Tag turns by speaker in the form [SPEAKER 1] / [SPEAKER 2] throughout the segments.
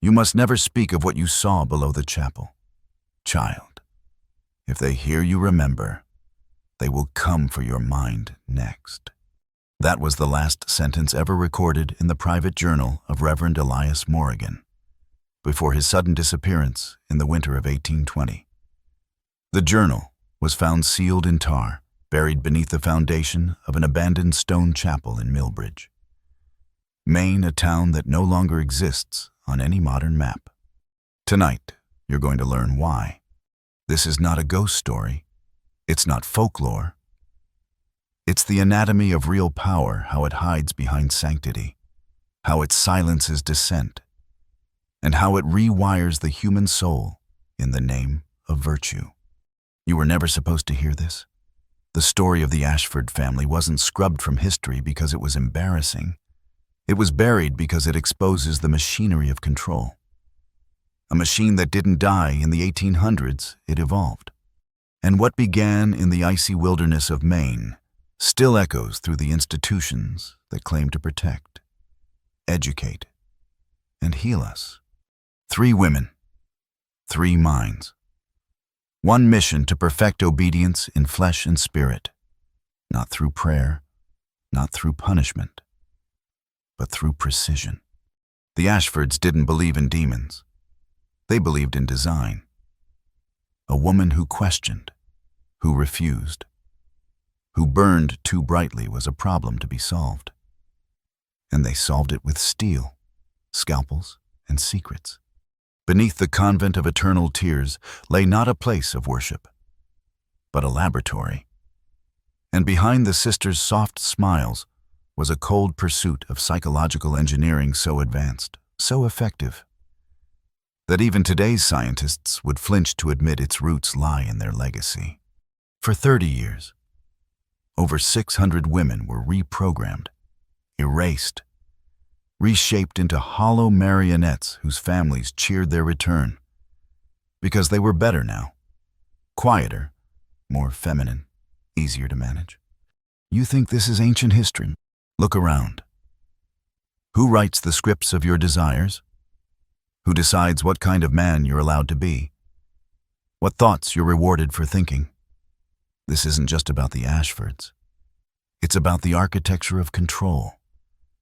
[SPEAKER 1] You must never speak of what you saw below the chapel. Child, if they hear you remember, they will come for your mind next." That was the last sentence ever recorded in the private journal of Reverend Elias Morrigan, before his sudden disappearance in the winter of 1820. The journal was found sealed in tar, buried beneath the foundation of an abandoned stone chapel in Millbridge, Maine, a town that no longer exists on any modern map. Tonight, you're going to learn why. This is not a ghost story. It's not folklore. It's the anatomy of real power, how it hides behind sanctity, how it silences dissent, and how it rewires the human soul in the name of virtue. You were never supposed to hear this. The story of the Ashford family wasn't scrubbed from history because it was embarrassing. It was buried because it exposes the machinery of control. A machine that didn't die in the 1800s, it evolved. And what began in the icy wilderness of Maine still echoes through the institutions that claim to protect, educate, and heal us. 3 women, 3 minds. One mission to perfect obedience in flesh and spirit, not through prayer, not through punishment, but through precision. The Ashfords didn't believe in demons. They believed in design. A woman who questioned, who refused, who burned too brightly was a problem to be solved. And they solved it with steel, scalpels, and secrets. Beneath the Convent of Eternal Tears lay not a place of worship, but a laboratory. And behind the sisters' soft smiles was a cold pursuit of psychological engineering so advanced, so effective, that even today's scientists would flinch to admit its roots lie in their legacy. For 30 years, over 600 women were reprogrammed, erased, reshaped into hollow marionettes whose families cheered their return because they were better now, quieter, more feminine, easier to manage. You think this is ancient history? Look around. Who writes the scripts of your desires? Who decides what kind of man you're allowed to be? What thoughts you're rewarded for thinking? This isn't just about the Ashfords. It's about the architecture of control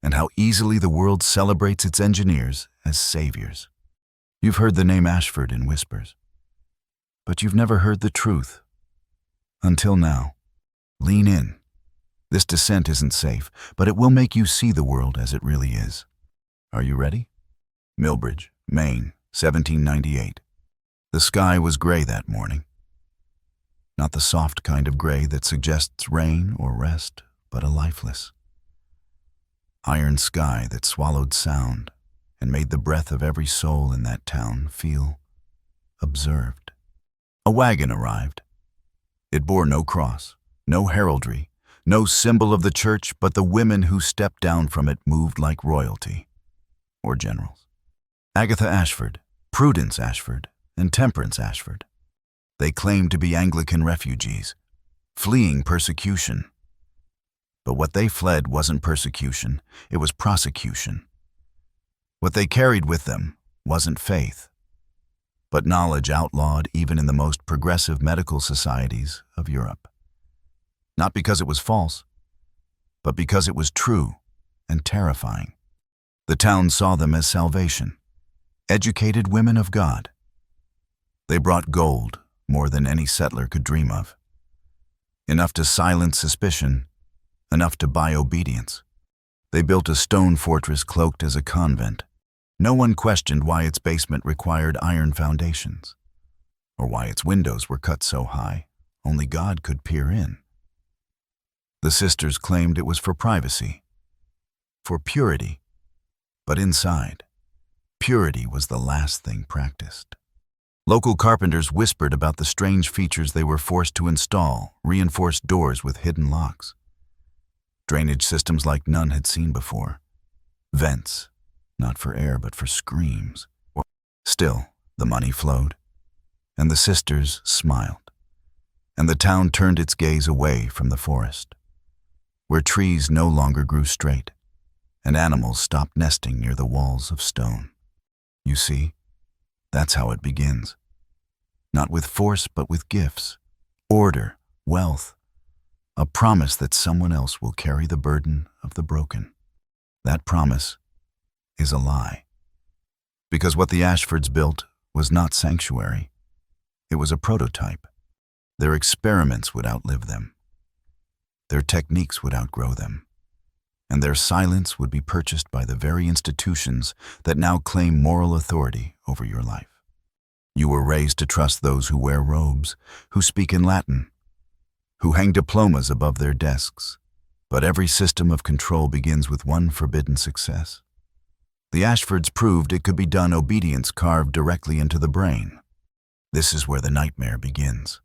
[SPEAKER 1] and how easily the world celebrates its engineers as saviors. You've heard the name Ashford in whispers, but you've never heard the truth. Until now. Lean in. This descent isn't safe, but it will make you see the world as it really is. Are you ready? Millbridge, Maine, 1798. The sky was gray that morning. Not the soft kind of gray that suggests rain or rest, but a lifeless iron sky that swallowed sound and made the breath of every soul in that town feel observed. A wagon arrived. It bore no cross, no heraldry, no symbol of the church, but the women who stepped down from it moved like royalty, or generals. Agatha Ashford, Prudence Ashford, and Temperance Ashford. They claimed to be Anglican refugees, fleeing persecution. But what they fled wasn't persecution, it was prosecution. What they carried with them wasn't faith, but knowledge outlawed even in the most progressive medical societies of Europe. Not because it was false, but because it was true and terrifying. The town saw them as salvation, educated women of God. They brought gold, more than any settler could dream of. Enough to silence suspicion, enough to buy obedience. They built a stone fortress cloaked as a convent. No one questioned why its basement required iron foundations, or why its windows were cut so high only God could peer in. The sisters claimed it was for privacy, for purity, but inside, purity was the last thing practiced. Local carpenters whispered about the strange features they were forced to install, reinforced doors with hidden locks, drainage systems like none had seen before, vents, not for air but for screams. Still, the money flowed, and the sisters smiled, and the town turned its gaze away from the forest, where trees no longer grew straight, and animals stopped nesting near the walls of stone. You see, that's how it begins. Not with force, but with gifts, order, wealth, a promise that someone else will carry the burden of the broken. That promise is a lie. Because what the Ashfords built was not sanctuary. It was a prototype. Their experiments would outlive them. Their techniques would outgrow them. And their silence would be purchased by the very institutions that now claim moral authority over your life. You were raised to trust those who wear robes, who speak in Latin, who hang diplomas above their desks. But every system of control begins with one forbidden success. The Ashfords proved it could be done, obedience carved directly into the brain. This is where the nightmare begins.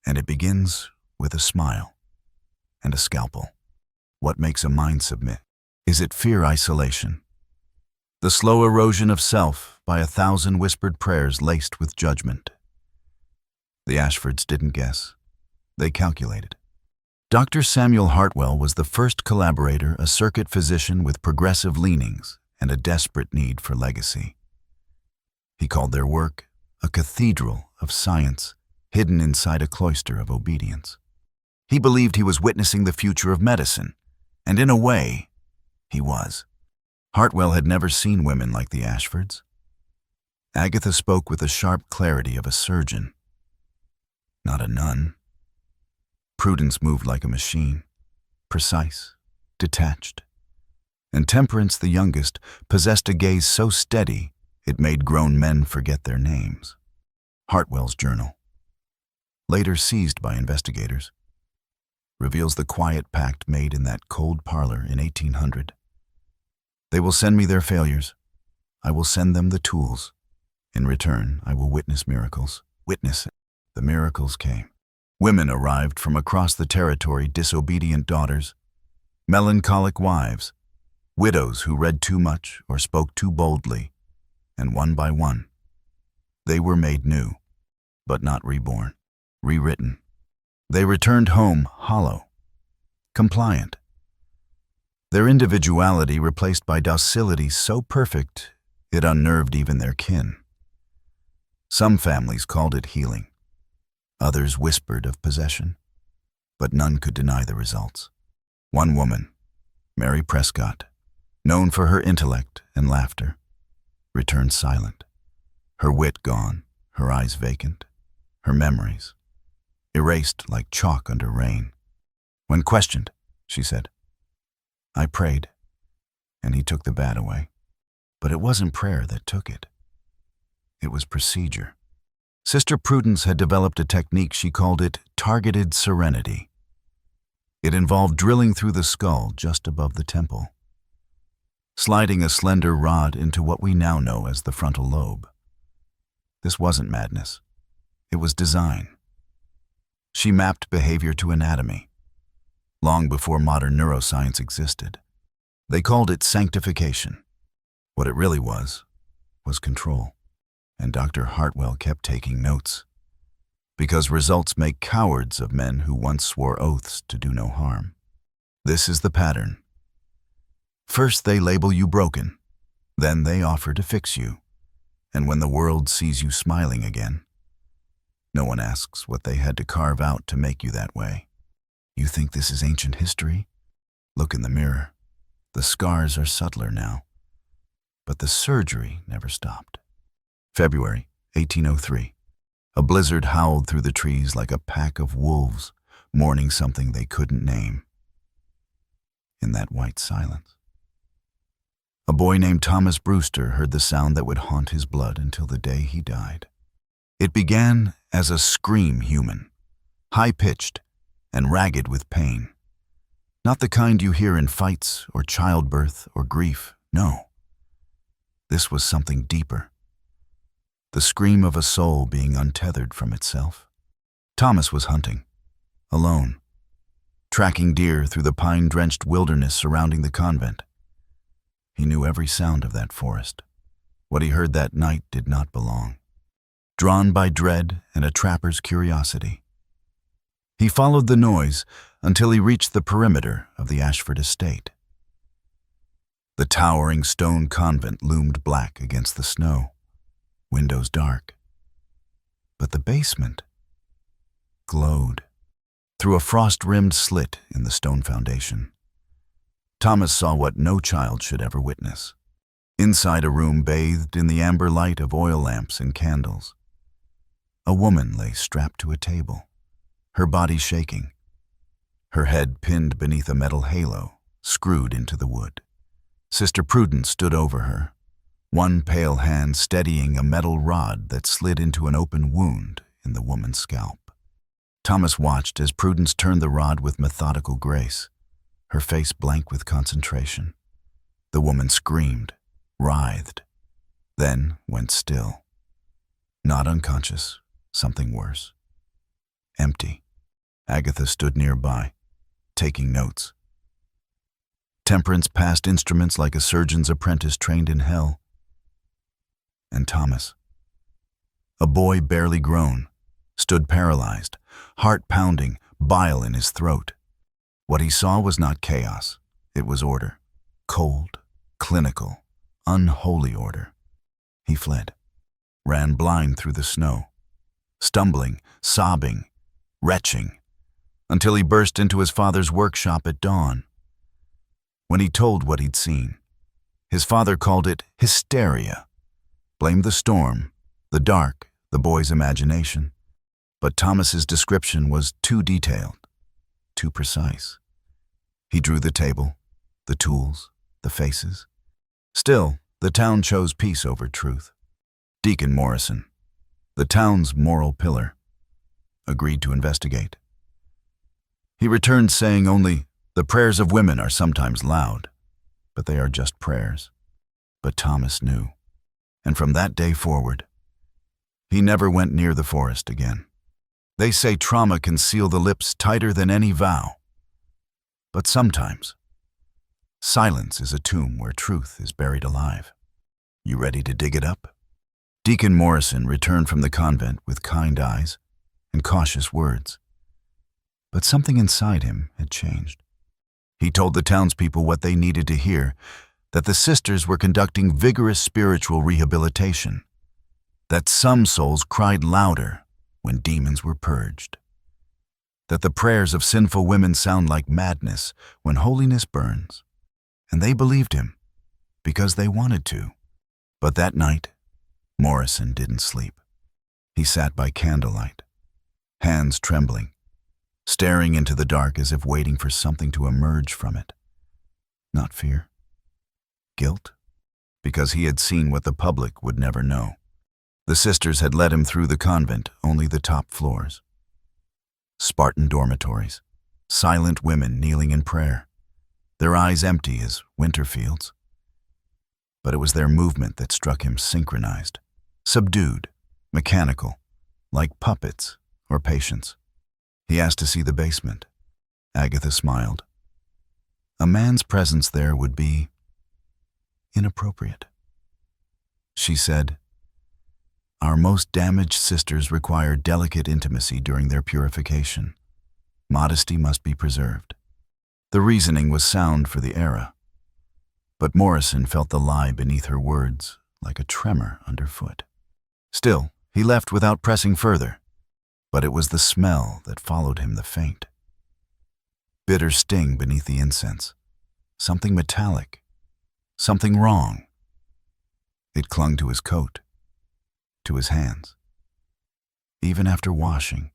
[SPEAKER 1] And it begins with a smile and a scalpel. What makes a mind submit? Is it fear isolation? The slow erosion of self by 1,000 whispered prayers laced with judgment. The Ashfords didn't guess. They calculated. Dr. Samuel Hartwell was the first collaborator, a circuit physician with progressive leanings and a desperate need for legacy. He called their work a cathedral of science hidden inside a cloister of obedience. He believed he was witnessing the future of medicine, and in a way, he was. Hartwell had never seen women like the Ashfords. Agatha spoke with the sharp clarity of a surgeon, not a nun. Prudence moved like a machine, precise, detached. And Temperance, the youngest, possessed a gaze so steady it made grown men forget their names. Hartwell's journal, later seized by investigators, reveals the quiet pact made in that cold parlor in 1800. They will send me their failures. I will send them the tools. In return, I will witness miracles. Witness it. The miracles came. Women arrived from across the territory, disobedient daughters, melancholic wives, widows who read too much or spoke too boldly, and one by one, they were made new, but not reborn, rewritten. They returned home hollow, compliant. Their individuality replaced by docility so perfect it unnerved even their kin. Some families called it healing. Others whispered of possession, but none could deny the results. One woman, Mary Prescott, known for her intellect and laughter, returned silent, her wit gone, her eyes vacant, her memories erased like chalk under rain. When questioned, she said, "I prayed, and he took the bad away." But it wasn't prayer that took it. It was procedure. Sister Prudence had developed a technique. She called it targeted serenity. It involved drilling through the skull just above the temple, sliding a slender rod into what we now know as the frontal lobe. This wasn't madness. It was design. She mapped behavior to anatomy, long before modern neuroscience existed. They called it sanctification. What it really was control. And Dr. Hartwell kept taking notes, because results make cowards of men who once swore oaths to do no harm. This is the pattern. First they label you broken, then they offer to fix you, and when the world sees you smiling again, no one asks what they had to carve out to make you that way. You think this is ancient history? Look in the mirror. The scars are subtler now, but the surgery never stopped. February 1803. A blizzard howled through the trees like a pack of wolves mourning something they couldn't name. In that white silence, a boy named Thomas Brewster heard the sound that would haunt his blood until the day he died. It began as a scream human, high-pitched and ragged with pain. Not the kind you hear in fights or childbirth or grief, no. This was something deeper. The scream of a soul being untethered from itself. Thomas was hunting, alone, tracking deer through the pine-drenched wilderness surrounding the convent. He knew every sound of that forest. What he heard that night did not belong. Drawn by dread and a trapper's curiosity, he followed the noise until he reached the perimeter of the Ashford estate. The towering stone convent loomed black against the snow, windows dark. But the basement glowed through a frost-rimmed slit in the stone foundation. Thomas saw what no child should ever witness. Inside a room bathed in the amber light of oil lamps and candles, a woman lay strapped to a table, her body shaking, her head pinned beneath a metal halo screwed into the wood. Sister Prudence stood over her, one pale hand steadying a metal rod that slid into an open wound in the woman's scalp. Thomas watched as Prudence turned the rod with methodical grace, her face blank with concentration. The woman screamed, writhed, then went still. Not unconscious, something worse. Empty. Agatha stood nearby, taking notes. Temperance passed instruments like a surgeon's apprentice trained in hell. And Thomas, a boy barely grown, stood paralyzed, heart pounding, bile in his throat. What he saw was not chaos, it was order. Cold, clinical, unholy order. He fled, ran blind through the snow, stumbling, sobbing, retching, until he burst into his father's workshop at dawn. When he told what he'd seen, his father called it hysteria, blamed the storm, the dark, the boy's imagination. But Thomas's description was too detailed, too precise. He drew the table, the tools, the faces. Still, the town chose peace over truth. Deacon Morrison, the town's moral pillar, agreed to investigate. He returned saying only, "The prayers of women are sometimes loud, but they are just prayers." But Thomas knew, and from that day forward, he never went near the forest again. They say trauma can seal the lips tighter than any vow. But sometimes, silence is a tomb where truth is buried alive. You ready to dig it up? Deacon Morrison returned from the convent with kind eyes and cautious words. But something inside him had changed. He told the townspeople what they needed to hear, that the sisters were conducting vigorous spiritual rehabilitation, that some souls cried louder when demons were purged, that the prayers of sinful women sound like madness when holiness burns. And they believed him because they wanted to. But that night, Morrison didn't sleep. He sat by candlelight, hands trembling, staring into the dark as if waiting for something to emerge from it. Not fear. Guilt. Because he had seen what the public would never know. The sisters had led him through the convent, only the top floors. Spartan dormitories, silent women kneeling in prayer, their eyes empty as winter fields. But it was their movement that struck him synchronized, subdued, mechanical, like puppets or patients. He asked to see the basement. Agatha smiled. A man's presence there would be inappropriate. She said, "Our most damaged sisters require delicate intimacy during their purification. Modesty must be preserved." The reasoning was sound for the era, but Morrison felt the lie beneath her words like a tremor underfoot. Still, he left without pressing further, but it was the smell that followed him the faint. Bitter sting beneath the incense, something metallic, something wrong. It clung to his coat, to his hands. Even after washing,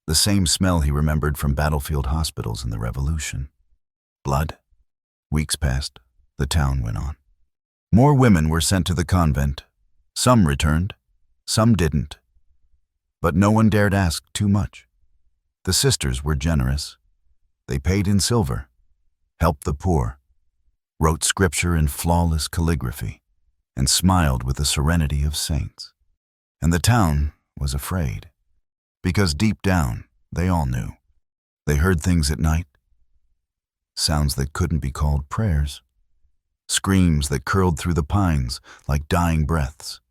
[SPEAKER 1] the same smell he remembered from battlefield hospitals in the Revolution. Blood. Weeks passed. The town went on. More women were sent to the convent. Some returned, some didn't. But no one dared ask too much. The sisters were generous. They paid in silver, helped the poor, wrote scripture in flawless calligraphy, and smiled with the serenity of saints. And the town was afraid, because deep down, they all knew. They heard things at night, sounds that couldn't be called prayers, screams that curled through the pines like dying breaths.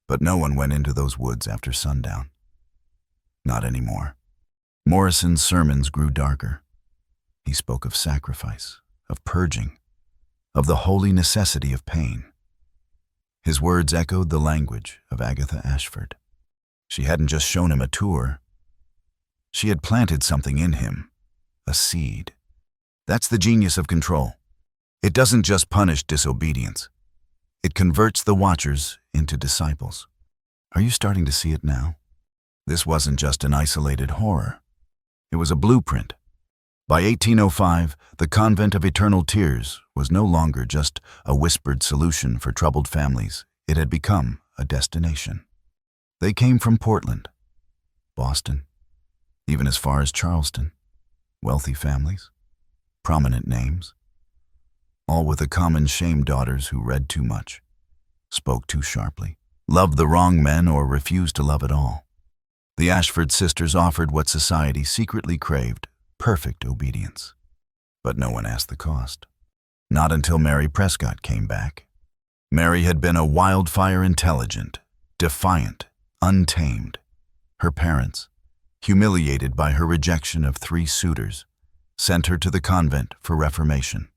[SPEAKER 1] But no one went into those woods after sundown. Not anymore. Morrison's sermons grew darker. He spoke of sacrifice, of purging, of the holy necessity of pain. His words echoed the language of Agatha Ashford. She hadn't just shown him a tour. She had planted something in him, a seed. That's the genius of control. It doesn't just punish disobedience. It converts the watchers into disciples. Are you starting to see it now? This wasn't just an isolated horror. It was a blueprint. By 1805, the Convent of Eternal Tears was no longer just a whispered solution for troubled families. It had become a destination. They came from Portland, Boston, even as far as Charleston. Wealthy families, prominent names, all with a common shame: daughters who read too much, spoke too sharply, loved the wrong men, or refused to love at all. The Ashford Sisters offered what society secretly craved: perfect obedience. But no one asked the cost. Not until Mary Prescott came back. Mary had been a wildfire intelligent, defiant, untamed. Her parents, humiliated by her rejection of 3 suitors, sent her to the convent for reformation.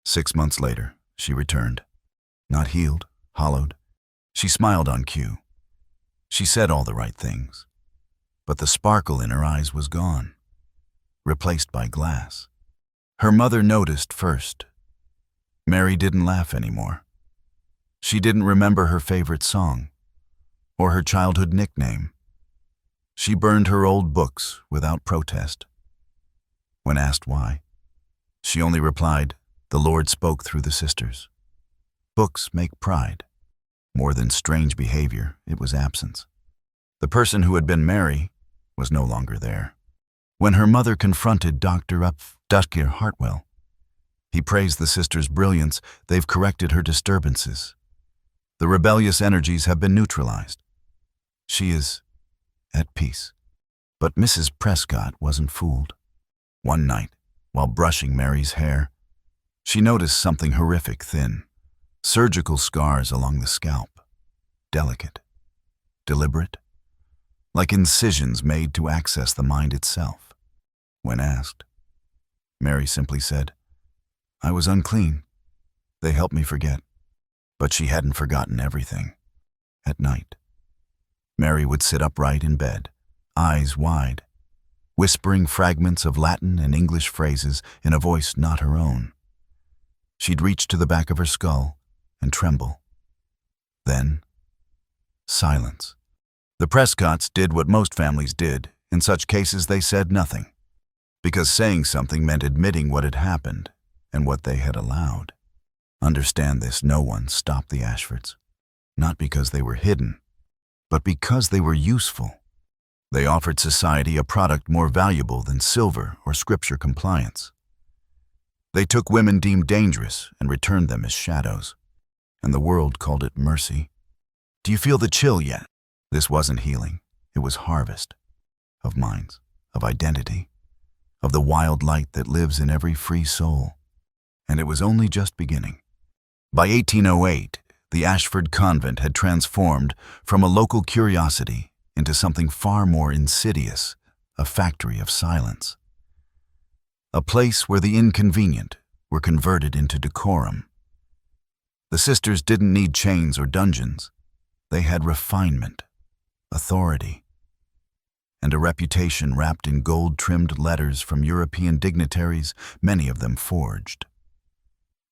[SPEAKER 1] 6 months later, she returned. Not healed, hollowed. She smiled on cue. She said all the right things. But the sparkle in her eyes was gone, replaced by glass. Her mother noticed first. Mary didn't laugh anymore. She didn't remember her favorite song or her childhood nickname. She burned her old books without protest. When asked why, she only replied, "The Lord spoke through the sisters." Books make pride. More than strange behavior, it was absence. The person who had been Mary was no longer there. When her mother confronted Dr. Hartwell, he praised the sisters' brilliance. "They've corrected her disturbances. The rebellious energies have been neutralized. She is at peace." But Mrs. Prescott wasn't fooled. One night, while brushing Mary's hair, she noticed something horrific: thin, surgical scars along the scalp. Delicate, deliberate, like incisions made to access the mind itself. When asked, Mary simply said, "I was unclean. They helped me forget." But she hadn't forgotten everything. At night, Mary would sit upright in bed, eyes wide, whispering fragments of Latin and English phrases in a voice not her own. She'd reach to the back of her skull and tremble. Then, silence. The Prescotts did what most families did. In such cases, they said nothing, because saying something meant admitting what had happened and what they had allowed. Understand this: no one stopped the Ashfords, not because they were hidden, but because they were useful. They offered society a product more valuable than silver or scripture compliance. They took women deemed dangerous and returned them as shadows, and the world called it mercy. Do you feel the chill yet? This wasn't healing. It was harvest of minds, of identity, of the wild light that lives in every free soul. And it was only just beginning. By 1808, the Ashford Convent had transformed from a local curiosity into something far more insidious: a factory of silence. A place where the inconvenient were converted into decorum. The sisters didn't need chains or dungeons. They had refinement, authority, and a reputation wrapped in gold-trimmed letters from European dignitaries, many of them forged.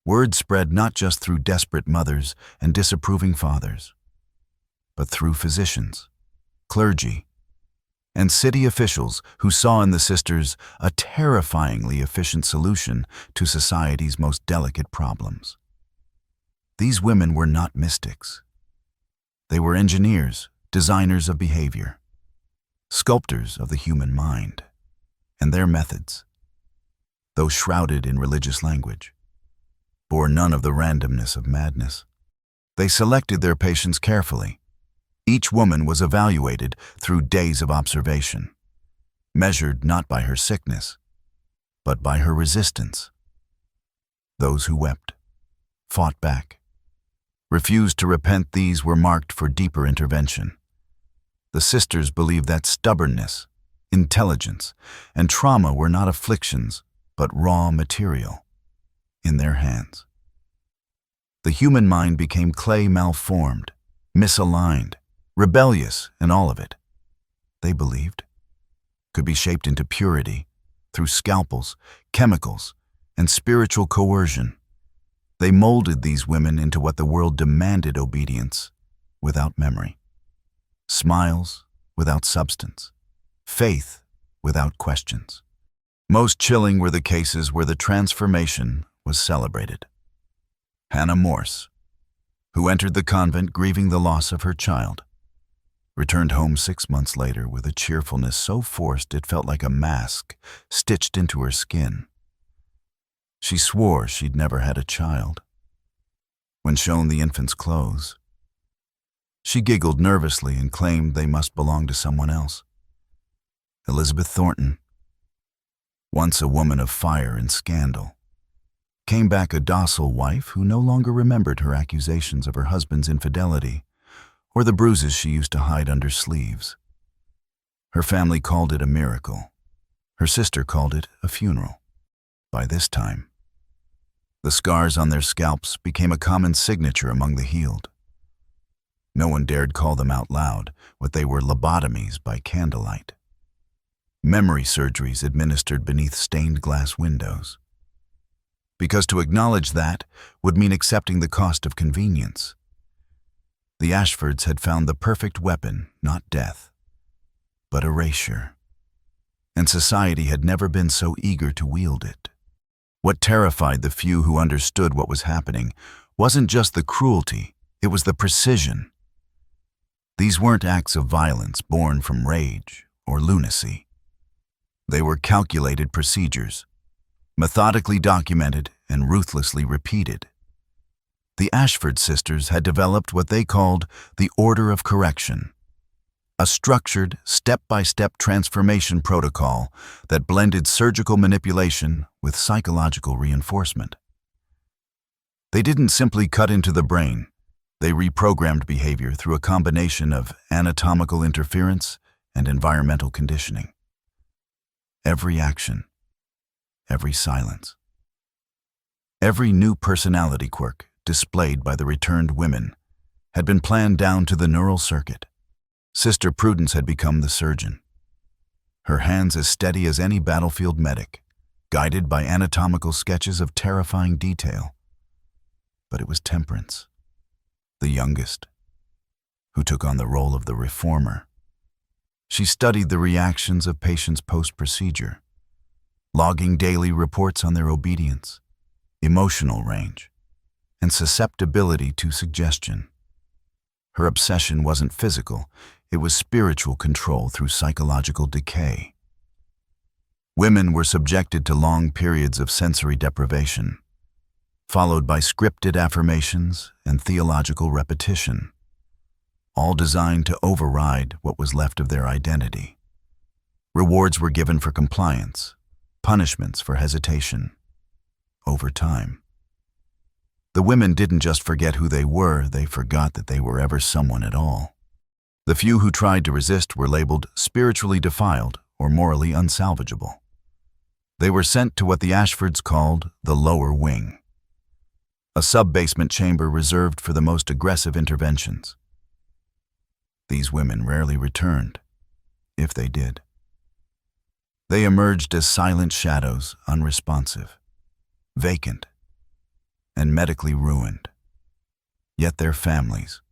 [SPEAKER 1] Word spread not just through desperate mothers and disapproving fathers, but through physicians, clergy, and city officials who saw in the sisters a terrifyingly efficient solution to society's most delicate problems. These women were not mystics. They were engineers, designers of behavior, sculptors of the human mind, and their methods, though shrouded in religious language, bore none of the randomness of madness. They selected their patients carefully. Each woman was evaluated through days of observation, measured not by her sickness, but by her resistance. Those who wept, fought back, refused to repent, these were marked for deeper intervention. The sisters believed that stubbornness, intelligence, and trauma were not afflictions, but raw material in their hands. The human mind became clay malformed, misaligned, rebellious, and all of it, they believed, could be shaped into purity through scalpels, chemicals, and spiritual coercion. They molded these women into what the world demanded: obedience without memory, smiles without substance, faith without questions. Most chilling were the cases where the transformation was celebrated. Hannah Morse, who entered the convent grieving the loss of her child, returned home 6 months later with a cheerfulness so forced it felt like a mask stitched into her skin. She swore she'd never had a child. When shown the infant's clothes, she giggled nervously and claimed they must belong to someone else. Elizabeth Thornton, once a woman of fire and scandal, came back a docile wife who no longer remembered her accusations of her husband's infidelity or the bruises she used to hide under sleeves. Her family called it a miracle. Her sister called it a funeral. By this time, the scars on their scalps became a common signature among the healed. No one dared call them out loud, what they were: lobotomies by candlelight. Memory surgeries administered beneath stained glass windows. Because to acknowledge that would mean accepting the cost of convenience. The Ashfords had found the perfect weapon, not death, but erasure. And society had never been so eager to wield it. What terrified the few who understood what was happening wasn't just the cruelty, it was the precision. These weren't acts of violence born from rage or lunacy. They were calculated procedures, methodically documented and ruthlessly repeated. The Ashford Sisters had developed what they called the Order of Correction, a structured, step-by-step transformation protocol that blended surgical manipulation with psychological reinforcement. They didn't simply cut into the brain, they reprogrammed behavior through a combination of anatomical interference and environmental conditioning. Every action, every silence, every new personality quirk displayed by the returned women had been planned down to the neural circuit. Sister Prudence had become the surgeon, her hands as steady as any battlefield medic, guided by anatomical sketches of terrifying detail. But it was Temperance, the youngest, who took on the role of the reformer. She studied the reactions of patients post-procedure, logging daily reports on their obedience, emotional range, and susceptibility to suggestion. Her obsession wasn't physical, it was spiritual control through psychological decay. Women were subjected to long periods of sensory deprivation, followed by scripted affirmations and theological repetition, all designed to override what was left of their identity. Rewards were given for compliance, punishments for hesitation. Over time, the women didn't just forget who they were, they forgot that they were ever someone at all. The few who tried to resist were labeled spiritually defiled or morally unsalvageable. They were sent to what the Ashfords called the lower wing, a sub-basement chamber reserved for the most aggressive interventions. These women rarely returned, if they did. They emerged as silent shadows, unresponsive, vacant, and medically ruined. Yet their families,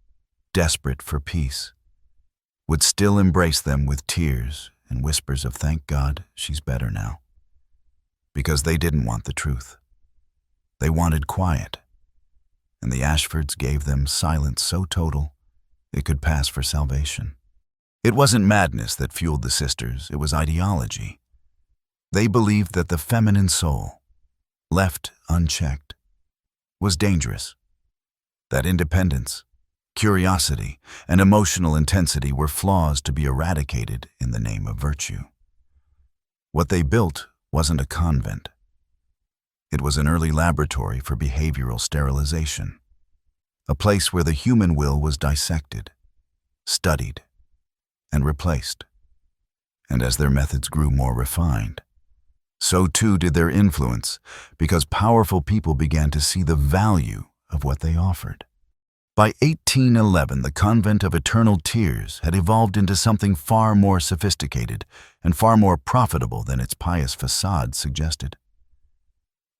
[SPEAKER 1] desperate for peace, would still embrace them with tears and whispers of "Thank God, she's better now." Because they didn't want the truth. They wanted quiet, and the Ashfords gave them silence so total it could pass for salvation. It wasn't madness that fueled the sisters, it was ideology. They believed that the feminine soul, left unchecked, was dangerous. That independence, curiosity, and emotional intensity were flaws to be eradicated in the name of virtue. What they built wasn't a convent. It was an early laboratory for behavioral sterilization, a place where the human will was dissected, studied, and replaced. And as their methods grew more refined, so too did their influence, because powerful people began to see the value of what they offered. By 1811, the Convent of Eternal Tears had evolved into something far more sophisticated and far more profitable than its pious facade suggested.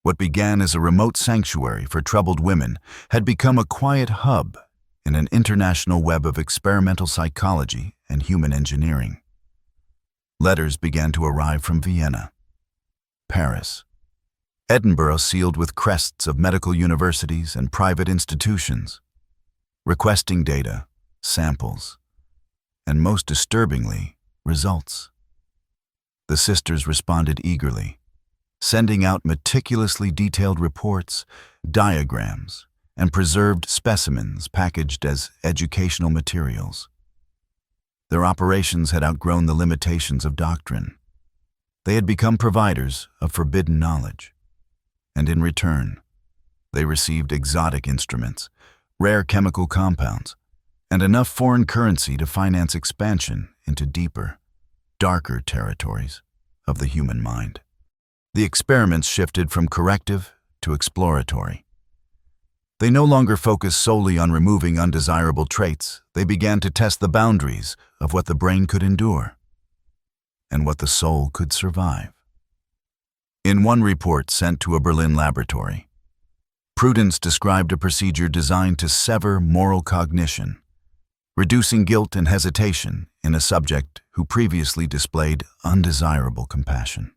[SPEAKER 1] What began as a remote sanctuary for troubled women had become a quiet hub in an international web of experimental psychology and human engineering. Letters began to arrive from Vienna, Paris, Edinburgh, sealed with crests of medical universities and private institutions, requesting data, samples, and most disturbingly, results. The sisters responded eagerly, sending out meticulously detailed reports, diagrams, and preserved specimens packaged as educational materials. Their operations had outgrown the limitations of doctrine. They had become providers of forbidden knowledge, and in return, they received exotic instruments, rare chemical compounds, and enough foreign currency to finance expansion into deeper, darker territories of the human mind. The experiments shifted from corrective to exploratory. They no longer focused solely on removing undesirable traits. They began to test the boundaries of what the brain could endure and what the soul could survive. In one report sent to a Berlin laboratory, Prudence described a procedure designed to sever moral cognition, reducing guilt and hesitation in a subject who previously displayed undesirable compassion.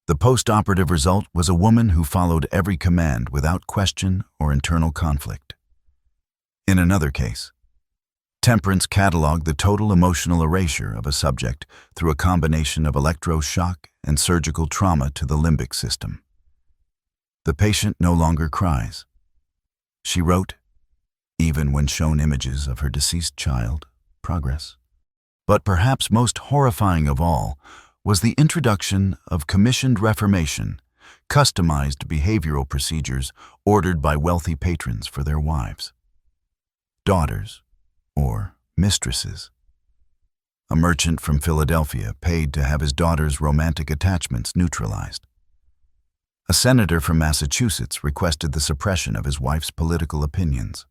[SPEAKER 1] The post-operative result was a woman who followed every command without question or internal conflict. In another case, Temperance cataloged the total emotional erasure of a subject through a combination of electroshock and surgical trauma to the limbic system. The patient no longer cries. She wrote, even when shown images of her deceased child, progress. But perhaps most horrifying of all was the introduction of commissioned reformation, customized behavioral procedures ordered by wealthy patrons for their wives, daughters, or mistresses. A merchant from Philadelphia paid to have his daughter's romantic attachments neutralized. A senator from Massachusetts requested the suppression of his wife's political opinions.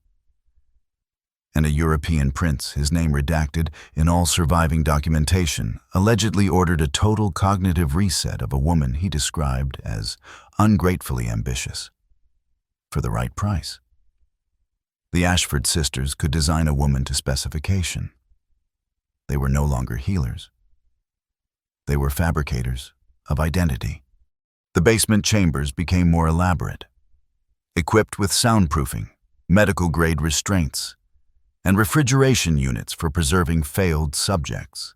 [SPEAKER 1] And a European prince, his name redacted in all surviving documentation, allegedly ordered a total cognitive reset of a woman he described as ungratefully ambitious, for the right price. The Ashford Sisters could design a woman to specification. They were no longer healers. They were fabricators of identity. The basement chambers became more elaborate, equipped with soundproofing, medical-grade restraints, and refrigeration units for preserving failed subjects.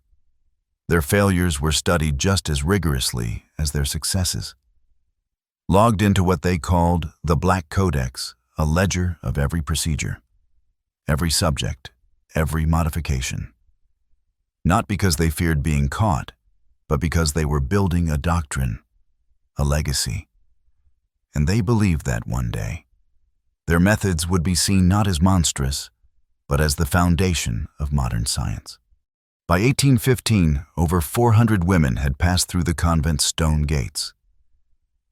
[SPEAKER 1] Their failures were studied just as rigorously as their successes. Logged into what they called the Black Codex, a ledger of every procedure, every subject, every modification. Not because they feared being caught, but because they were building a doctrine, a legacy. And they believed that one day, their methods would be seen not as monstrous, but as the foundation of modern science. By 1815, over 400 women had passed through the convent's stone gates.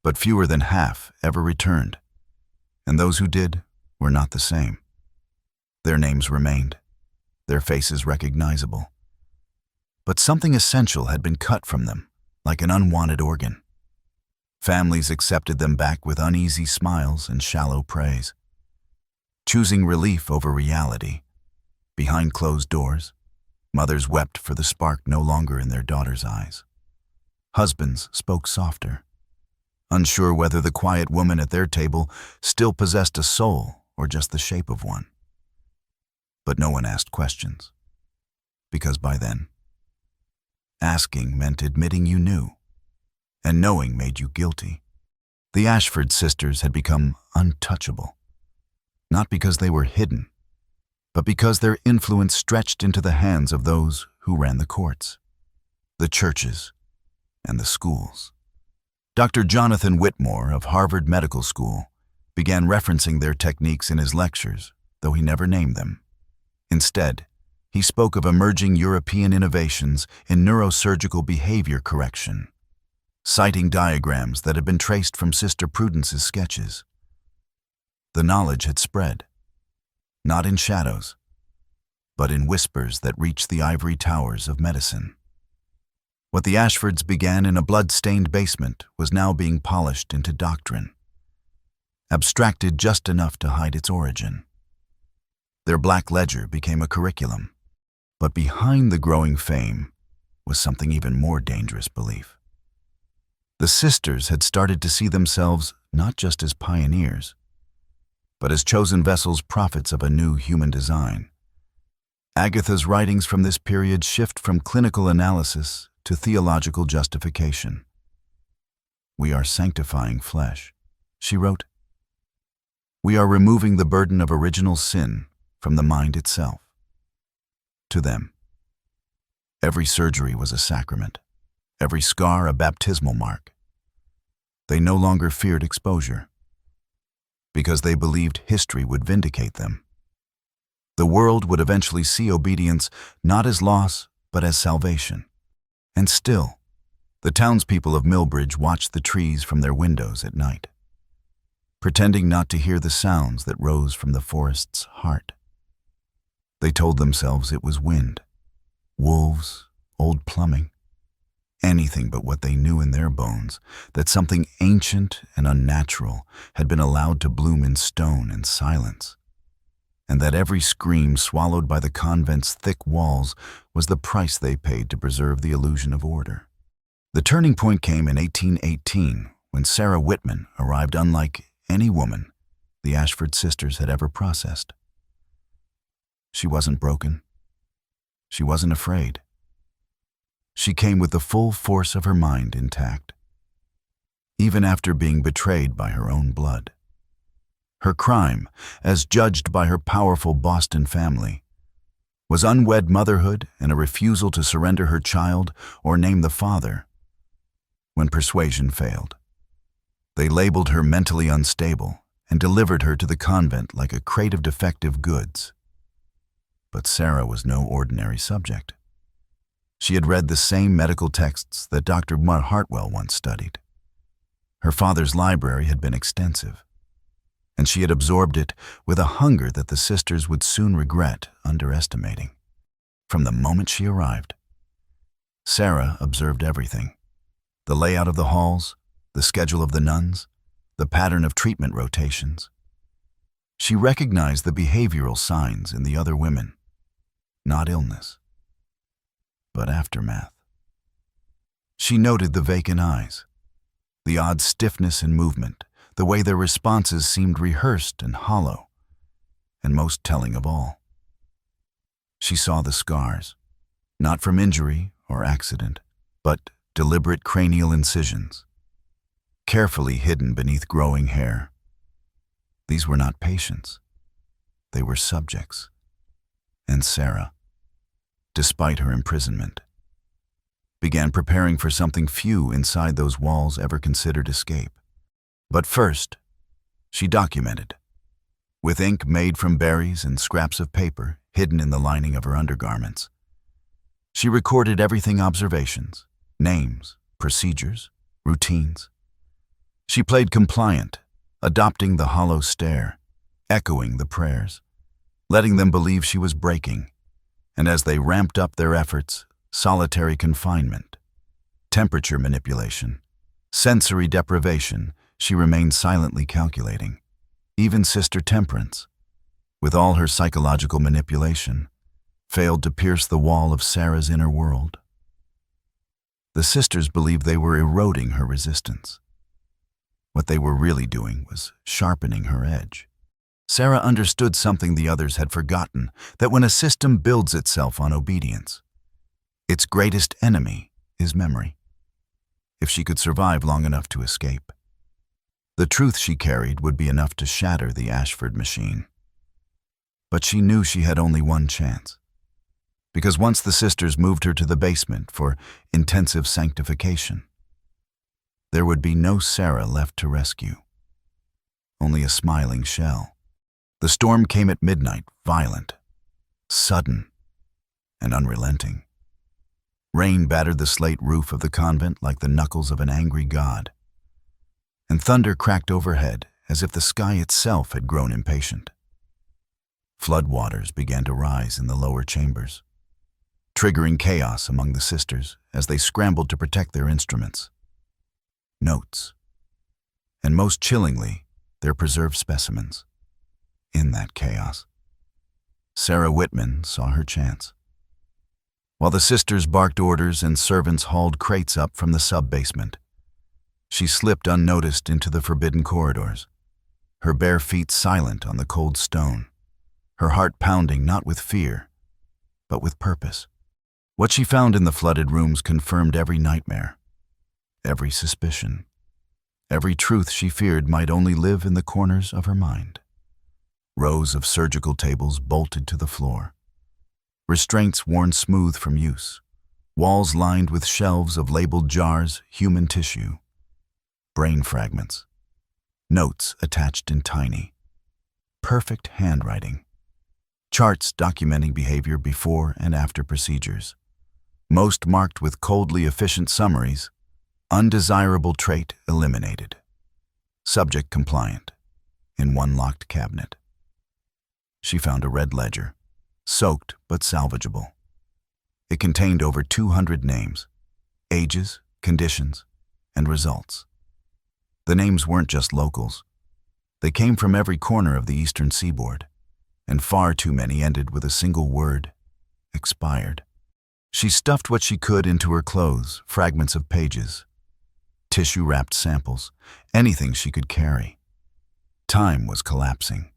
[SPEAKER 1] But fewer than half ever returned, and those who did were not the same. Their names remained, their faces recognizable. But something essential had been cut from them, like an unwanted organ. Families accepted them back with uneasy smiles and shallow praise. Choosing relief over reality, behind closed doors, mothers wept for the spark no longer in their daughters' eyes. Husbands spoke softer, unsure whether the quiet woman at their table still possessed a soul or just the shape of one. But no one asked questions, because by then, asking meant admitting you knew, and knowing made you guilty. The Ashford Sisters had become untouchable, not because they were hidden, but because their influence stretched into the hands of those who ran the courts, the churches, and the schools. Dr. Jonathan Whitmore of Harvard Medical School began referencing their techniques in his lectures, though he never named them. Instead, he spoke of emerging European innovations in neurosurgical behavior correction, citing diagrams that had been traced from Sister Prudence's sketches. The knowledge had spread, not in shadows, but in whispers that reached the ivory towers of medicine. What the Ashfords began in a blood-stained basement was now being polished into doctrine, abstracted just enough to hide its origin. Their black ledger became a curriculum, but behind the growing fame was something even more dangerous belief. The sisters had started to see themselves not just as pioneers, but as chosen vessels, prophets of a new human design. Agatha's writings from this period shift from clinical analysis to theological justification. "We are sanctifying flesh," she wrote. "We are removing the burden of original sin from the mind itself." To them, every surgery was a sacrament, every scar a baptismal mark. They no longer feared exposure, because they believed history would vindicate them. The world would eventually see obedience not as loss, but as salvation. And still, the townspeople of Millbridge watched the trees from their windows at night, pretending not to hear the sounds that rose from the forest's heart. They told themselves it was wind, wolves, old plumbing, anything but what they knew in their bones, that something ancient and unnatural had been allowed to bloom in stone and silence, and that every scream swallowed by the convent's thick walls was the price they paid to preserve the illusion of order. The turning point came in 1818, when Sarah Whitman arrived unlike any woman the Ashford sisters had ever processed. She wasn't broken. She wasn't afraid. She came with the full force of her mind intact, even after being betrayed by her own blood. Her crime, as judged by her powerful Boston family, was unwed motherhood and a refusal to surrender her child or name the father. When persuasion failed, they labeled her mentally unstable and delivered her to the convent like a crate of defective goods. But Sarah was no ordinary subject. She had read the same medical texts that Dr. Hartwell once studied. Her father's library had been extensive, and she had absorbed it with a hunger that the sisters would soon regret underestimating. From the moment she arrived, Sarah observed everything: the layout of the halls, the schedule of the nuns, the pattern of treatment rotations. She recognized the behavioral signs in the other women, not illness, but aftermath. She noted the vacant eyes, the odd stiffness in movement, the way their responses seemed rehearsed and hollow, and most telling of all, she saw the scars, not from injury or accident, but deliberate cranial incisions, carefully hidden beneath growing hair. These were not patients. They were subjects. And Sarah, despite her imprisonment, began preparing for something few inside those walls ever considered escape. But first, she documented, with ink made from berries and scraps of paper hidden in the lining of her undergarments. She recorded everything: observations, names, procedures, routines. She played compliant, adopting the hollow stare, echoing the prayers, letting them believe she was breaking. And as they ramped up their efforts, solitary confinement, temperature manipulation, sensory deprivation, she remained silently calculating. Even Sister Temperance, with all her psychological manipulation, failed to pierce the wall of Sarah's inner world. The sisters believed they were eroding her resistance. What they were really doing was sharpening her edge. Sarah understood something the others had forgotten, that when a system builds itself on obedience, its greatest enemy is memory, if she could survive long enough to escape. The truth she carried would be enough to shatter the Ashford machine. But she knew she had only one chance, because once the sisters moved her to the basement for intensive sanctification, there would be no Sarah left to rescue, only a smiling shell. The storm came at midnight, violent, sudden, and unrelenting. Rain battered the slate roof of the convent like the knuckles of an angry god, and thunder cracked overhead as if the sky itself had grown impatient. Floodwaters began to rise in the lower chambers, triggering chaos among the sisters as they scrambled to protect their instruments, notes, and most chillingly, their preserved specimens. In that chaos, Sarah Whitman saw her chance. While the sisters barked orders and servants hauled crates up from the sub-basement, she slipped unnoticed into the forbidden corridors, her bare feet silent on the cold stone, her heart pounding not with fear, but with purpose. What she found in the flooded rooms confirmed every nightmare, every suspicion, every truth she feared might only live in the corners of her mind. Rows of surgical tables bolted to the floor, restraints worn smooth from use, walls lined with shelves of labeled jars, human tissue, brain fragments, notes attached in tiny, perfect handwriting, charts documenting behavior before and after procedures, most marked with coldly efficient summaries, undesirable trait eliminated, subject compliant, in one locked cabinet. She found a red ledger, soaked but salvageable. It contained over 200 names, ages, conditions, and results. The names weren't just locals. They came from every corner of the eastern seaboard, and far too many ended with a single word: expired. She stuffed what she could into her clothes, fragments of pages, tissue-wrapped samples, anything she could carry. Time was collapsing.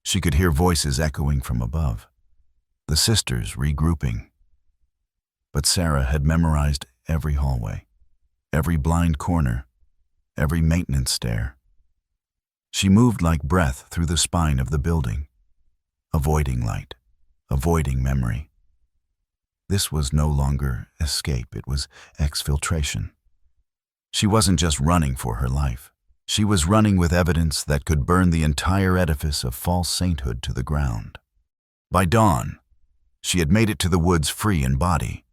[SPEAKER 1] She could hear voices echoing from above, the sisters regrouping. But Sarah had memorized every hallway, every blind corner, every maintenance stair. She moved like breath through the spine of the building, avoiding light, avoiding memory. This was no longer escape, it was exfiltration. She wasn't just running for her life. She was running with evidence that could burn the entire edifice of false sainthood to the ground. By dawn, she had made it to the woods free in body,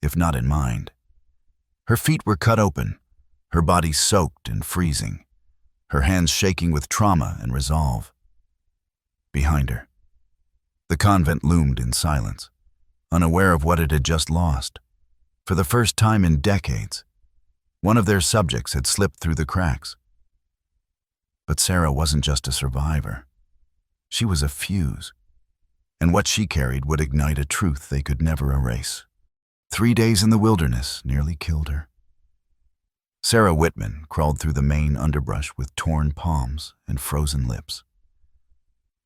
[SPEAKER 1] if not in mind. Her feet were cut open, her body soaked and freezing, her hands shaking with trauma and resolve. Behind her, the convent loomed in silence, unaware of what it had just lost. For the first time in decades, one of their subjects had slipped through the cracks. But Sarah wasn't just a survivor. She was a fuse, and what she carried would ignite a truth they could never erase. 3 days in the wilderness nearly killed her. Sarah Whitman crawled through the Maine underbrush with torn palms and frozen lips.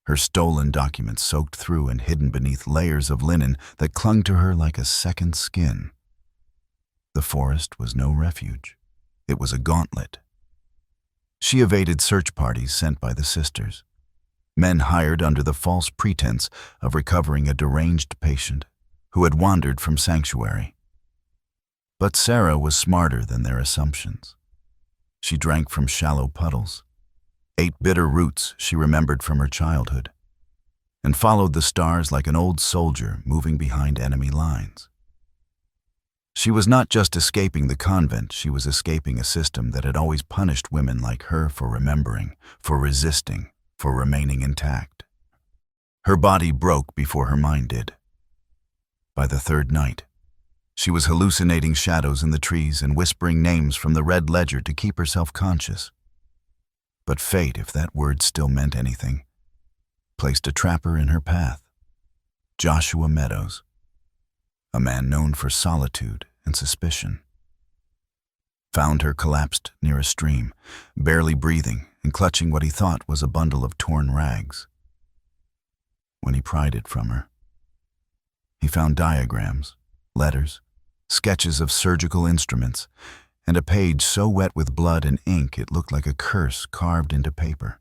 [SPEAKER 1] Her stolen documents soaked through and hidden beneath layers of linen that clung to her like a second skin. The forest was no refuge. It was a gauntlet. She evaded search parties sent by the sisters, men hired under the false pretense of recovering a deranged patient who had wandered from sanctuary. But Sarah was smarter than their assumptions. She drank from shallow puddles, ate bitter roots she remembered from her childhood, and followed the stars like an old soldier moving behind enemy lines. She was not just escaping the convent, she was escaping a system that had always punished women like her for remembering, for resisting, for remaining intact. Her body broke before her mind did. By the third night, she was hallucinating shadows in the trees and whispering names from the red ledger to keep herself conscious. But fate, if that word still meant anything, placed a trapper in her path: Joshua Meadows, a man known for solitude and suspicion. Found her collapsed near a stream, barely breathing and clutching what he thought was a bundle of torn rags. When he pried it from her, he found diagrams, letters, sketches of surgical instruments, and a page so wet with blood and ink it looked like a curse carved into paper.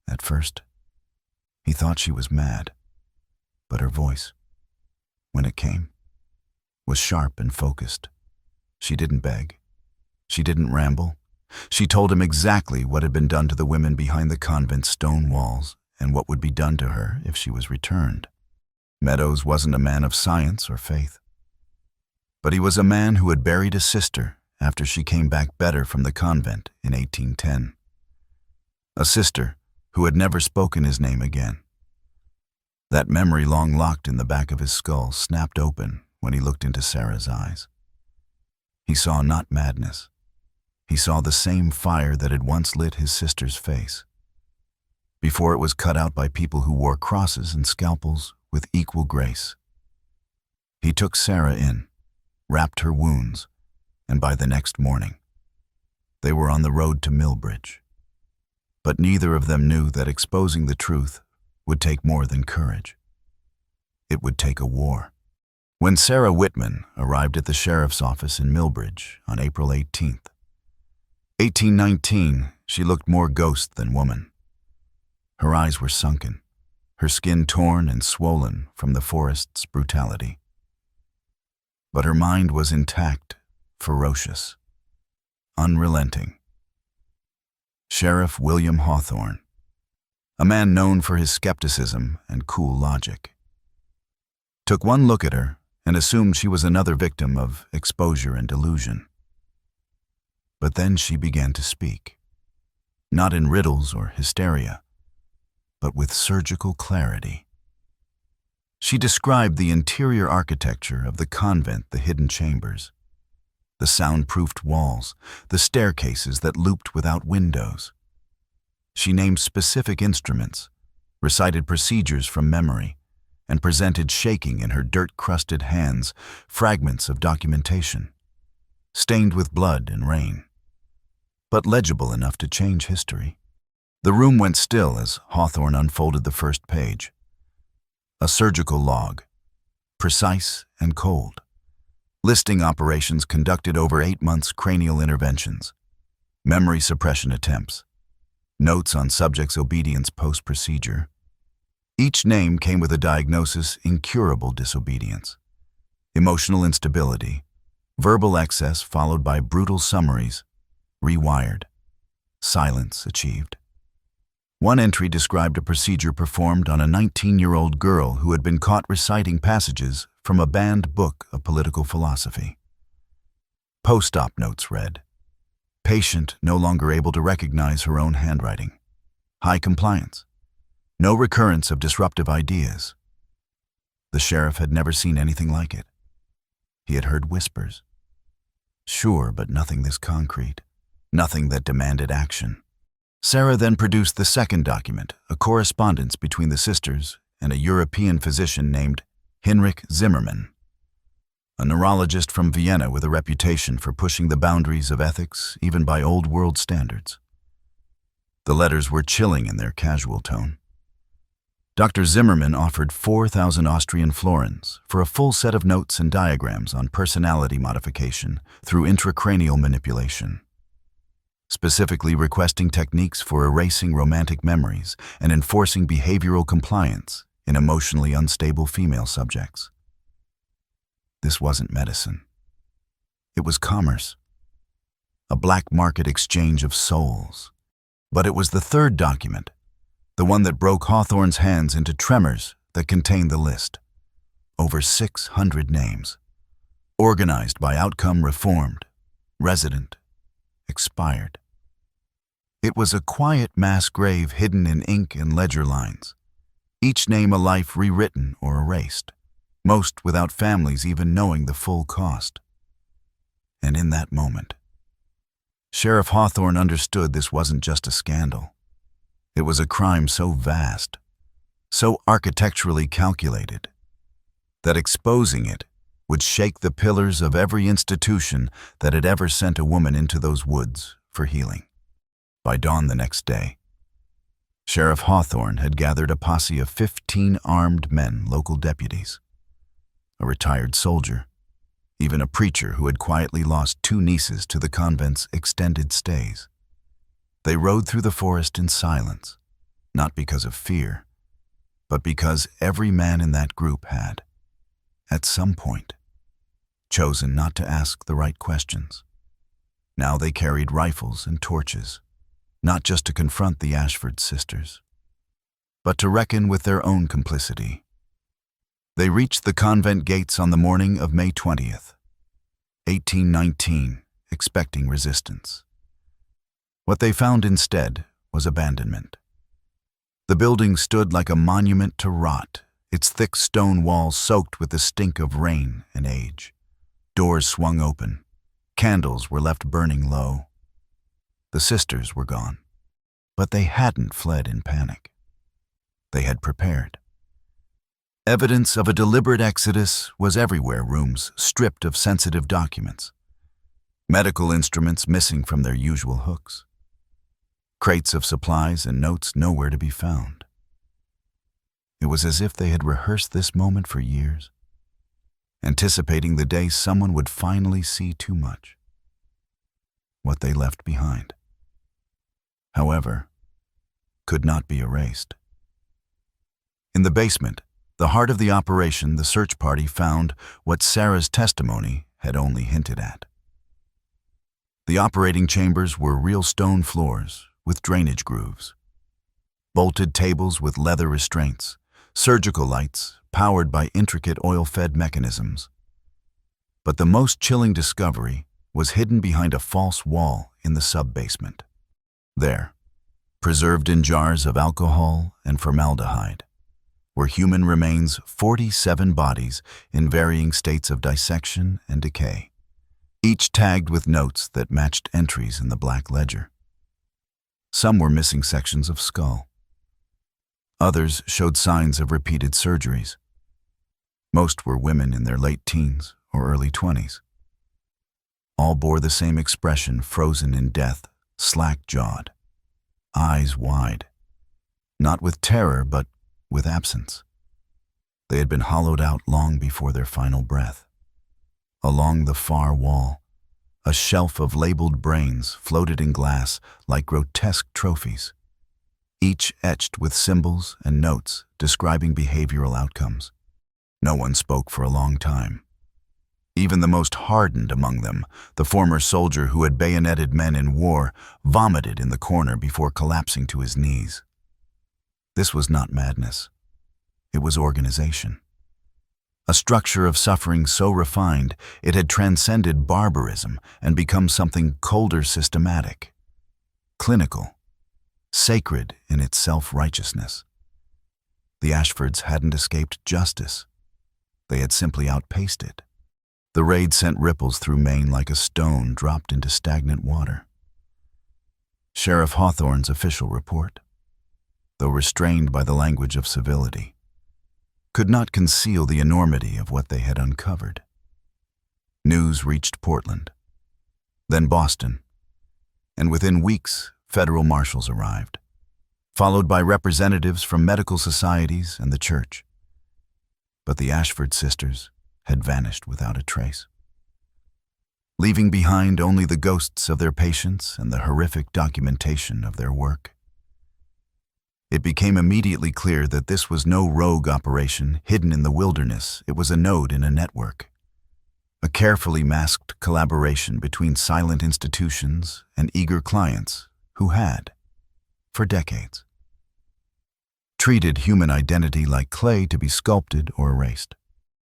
[SPEAKER 1] At first, he thought she was mad, but her voice, when it came, was sharp and focused. She didn't beg. She didn't ramble. She told him exactly what had been done to the women behind the convent's stone walls and what would be done to her if she was returned. Meadows wasn't a man of science or faith, but he was a man who had buried a sister after she came back better from the convent in 1810. a sister who had never spoken his name again. That memory long locked in the back of his skull snapped open when he looked into Sarah's eyes. He saw not madness. He saw the same fire that had once lit his sister's face, before it was cut out by people who wore crosses and scalpels with equal grace. He took Sarah in, wrapped her wounds, and by the next morning, they were on the road to Millbridge. But neither of them knew that exposing the truth would take more than courage. It would take a war. When Sarah Whitman arrived at the sheriff's office in Millbridge on April 18th, 1819, she looked more ghost than woman. Her eyes were sunken, her skin torn and swollen from the forest's brutality. But her mind was intact, ferocious, unrelenting. Sheriff William Hawthorne, a man known for his skepticism and cool logic, took one look at her and assumed she was another victim of exposure and delusion. But then she began to speak, not in riddles or hysteria, but with surgical clarity. She described the interior architecture of the convent, the hidden chambers, the soundproofed walls, the staircases that looped without windows. She named specific instruments, recited procedures from memory, and presented shaking in her dirt-crusted hands fragments of documentation, stained with blood and rain, but legible enough to change history. The room went still as Hawthorne unfolded the first page. A surgical log, precise and cold, listing operations conducted over 8 months, cranial interventions, memory suppression attempts, notes on subject's obedience post-procedure. Each name came with a diagnosis: incurable disobedience, emotional instability, verbal excess followed by brutal summaries, rewired, silence achieved. One entry described a procedure performed on a 19-year-old girl who had been caught reciting passages from a banned book of political philosophy. Post-op notes read, patient no longer able to recognize her own handwriting. High compliance. No recurrence of disruptive ideas. The sheriff had never seen anything like it. He had heard whispers. Sure, but nothing this concrete. Nothing that demanded action. Sarah then produced the second document, a correspondence between the sisters and a European physician named Heinrich Zimmermann, a neurologist from Vienna with a reputation for pushing the boundaries of ethics even by old-world standards. The letters were chilling in their casual tone. Dr. Zimmermann offered 4,000 Austrian florins for a full set of notes and diagrams on personality modification through intracranial manipulation, specifically requesting techniques for erasing romantic memories and enforcing behavioral compliance in emotionally unstable female subjects. This wasn't medicine. It was commerce, a black market exchange of souls. But it was the third document, the one that broke Hawthorne's hands into tremors, that contained the list. Over 600 names, organized by outcome: reformed, resident, expired. It was a quiet mass grave hidden in ink and ledger lines, each name a life rewritten or erased, most without families even knowing the full cost. And in that moment, Sheriff Hawthorne understood this wasn't just a scandal. It was a crime so vast, so architecturally calculated, that exposing it would shake the pillars of every institution that had ever sent a woman into those woods for healing. By dawn the next day, Sheriff Hawthorne had gathered a posse of 15 armed men, local deputies, a retired soldier, even a preacher who had quietly lost 2 nieces to the convent's extended stays. They rode through the forest in silence, not because of fear, but because every man in that group had, at some point, chosen not to ask the right questions. Now they carried rifles and torches, not just to confront the Ashford sisters, but to reckon with their own complicity. They reached the convent gates on the morning of May 20th, 1819, expecting resistance. What they found instead was abandonment. The building stood like a monument to rot, its thick stone walls soaked with the stink of rain and age. Doors swung open. Candles were left burning low. The sisters were gone. But they hadn't fled in panic. They had prepared. Evidence of a deliberate exodus was everywhere, rooms stripped of sensitive documents. Medical instruments missing from their usual hooks. Crates of supplies and notes nowhere to be found. It was as if they had rehearsed this moment for years, anticipating the day someone would finally see too much. What they left behind, however, could not be erased. In the basement, the heart of the operation, the search party found what Sarah's testimony had only hinted at. The operating chambers were real stone floors with drainage grooves, bolted tables with leather restraints, surgical lights powered by intricate oil-fed mechanisms. But the most chilling discovery was hidden behind a false wall in the sub-basement. There, preserved in jars of alcohol and formaldehyde, were human remains, 47 bodies in varying states of dissection and decay, each tagged with notes that matched entries in the black ledger. Some were missing sections of skull. Others showed signs of repeated surgeries. Most were women in their late teens or early 20s. All bore the same expression, frozen in death, slack-jawed, eyes wide, not with terror but with absence. They had been hollowed out long before their final breath. Along the far wall, a shelf of labeled brains floated in glass like grotesque trophies, each etched with symbols and notes describing behavioral outcomes. No one spoke for a long time. Even the most hardened among them, the former soldier who had bayoneted men in war, vomited in the corner before collapsing to his knees. This was not madness. It was organization. A structure of suffering so refined it had transcended barbarism and become something colder, systematic, clinical, sacred in its self-righteousness. The Ashfords hadn't escaped justice. They had simply outpaced it. The raid sent ripples through Maine like a stone dropped into stagnant water. Sheriff Hawthorne's official report, though restrained by the language of civility, could not conceal the enormity of what they had uncovered. News reached Portland, then Boston, and within weeks, federal marshals arrived, followed by representatives from medical societies and the church. But the Ashford sisters had vanished without a trace, leaving behind only the ghosts of their patients and the horrific documentation of their work. It became immediately clear that this was no rogue operation hidden in the wilderness. It was a node in a network, a carefully masked collaboration between silent institutions and eager clients who had, for decades, treated human identity like clay to be sculpted or erased.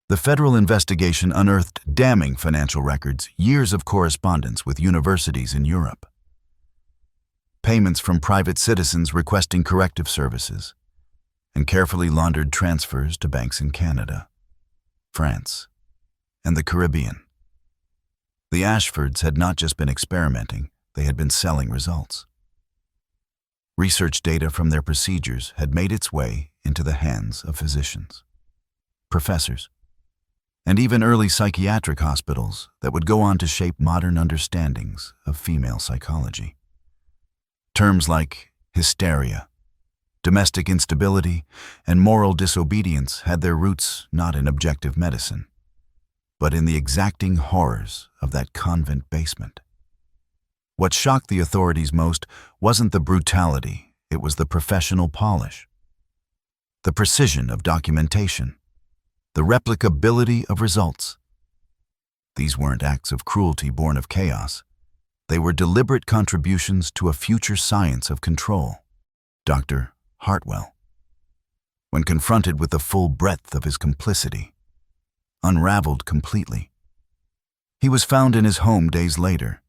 [SPEAKER 1] The federal investigation unearthed damning financial records, years of correspondence with universities in Europe, payments from private citizens requesting corrective services, and carefully laundered transfers to banks in Canada, France, and the Caribbean. The Ashfords had not just been experimenting, they had been selling results. Research data from their procedures had made its way into the hands of physicians, professors, and even early psychiatric hospitals that would go on to shape modern understandings of female psychology. Terms like hysteria, domestic instability, and moral disobedience had their roots not in objective medicine, but in the exacting horrors of that convent basement. What shocked the authorities most wasn't the brutality, it was the professional polish, the precision of documentation, the replicability of results. These weren't acts of cruelty born of chaos. They were deliberate contributions to a future science of control. Dr. Hartwell, when confronted with the full breadth of his complicity, unraveled completely. He was found in his home days later,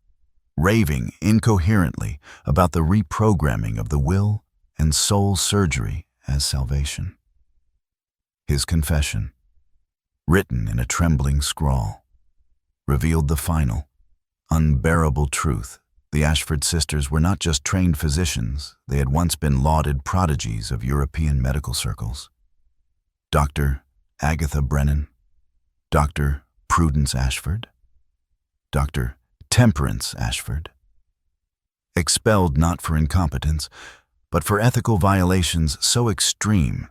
[SPEAKER 1] raving incoherently about the reprogramming of the will and soul surgery as salvation. His confession, written in a trembling scrawl, revealed the final, unbearable truth. The Ashford Sisters were not just trained physicians, they had once been lauded prodigies of European medical circles. Dr. Agatha Brennan, Dr. Prudence Ashford, Dr. Temperance Ashford. Expelled not for incompetence, but for ethical violations so extreme,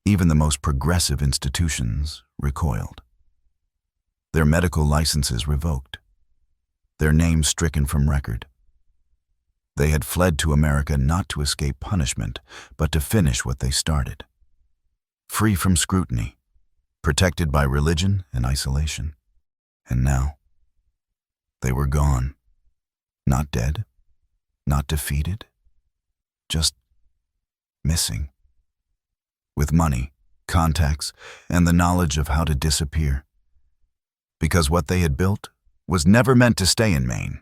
[SPEAKER 1] even the most progressive institutions recoiled. Their medical licenses revoked, their names stricken from record. They had fled to America not to escape punishment, but to finish what they started. Free from scrutiny, protected by religion and isolation. And now, they were gone. Not dead, not defeated, just missing. With money, contacts, and the knowledge of how to disappear. Because what they had built was never meant to stay in Maine.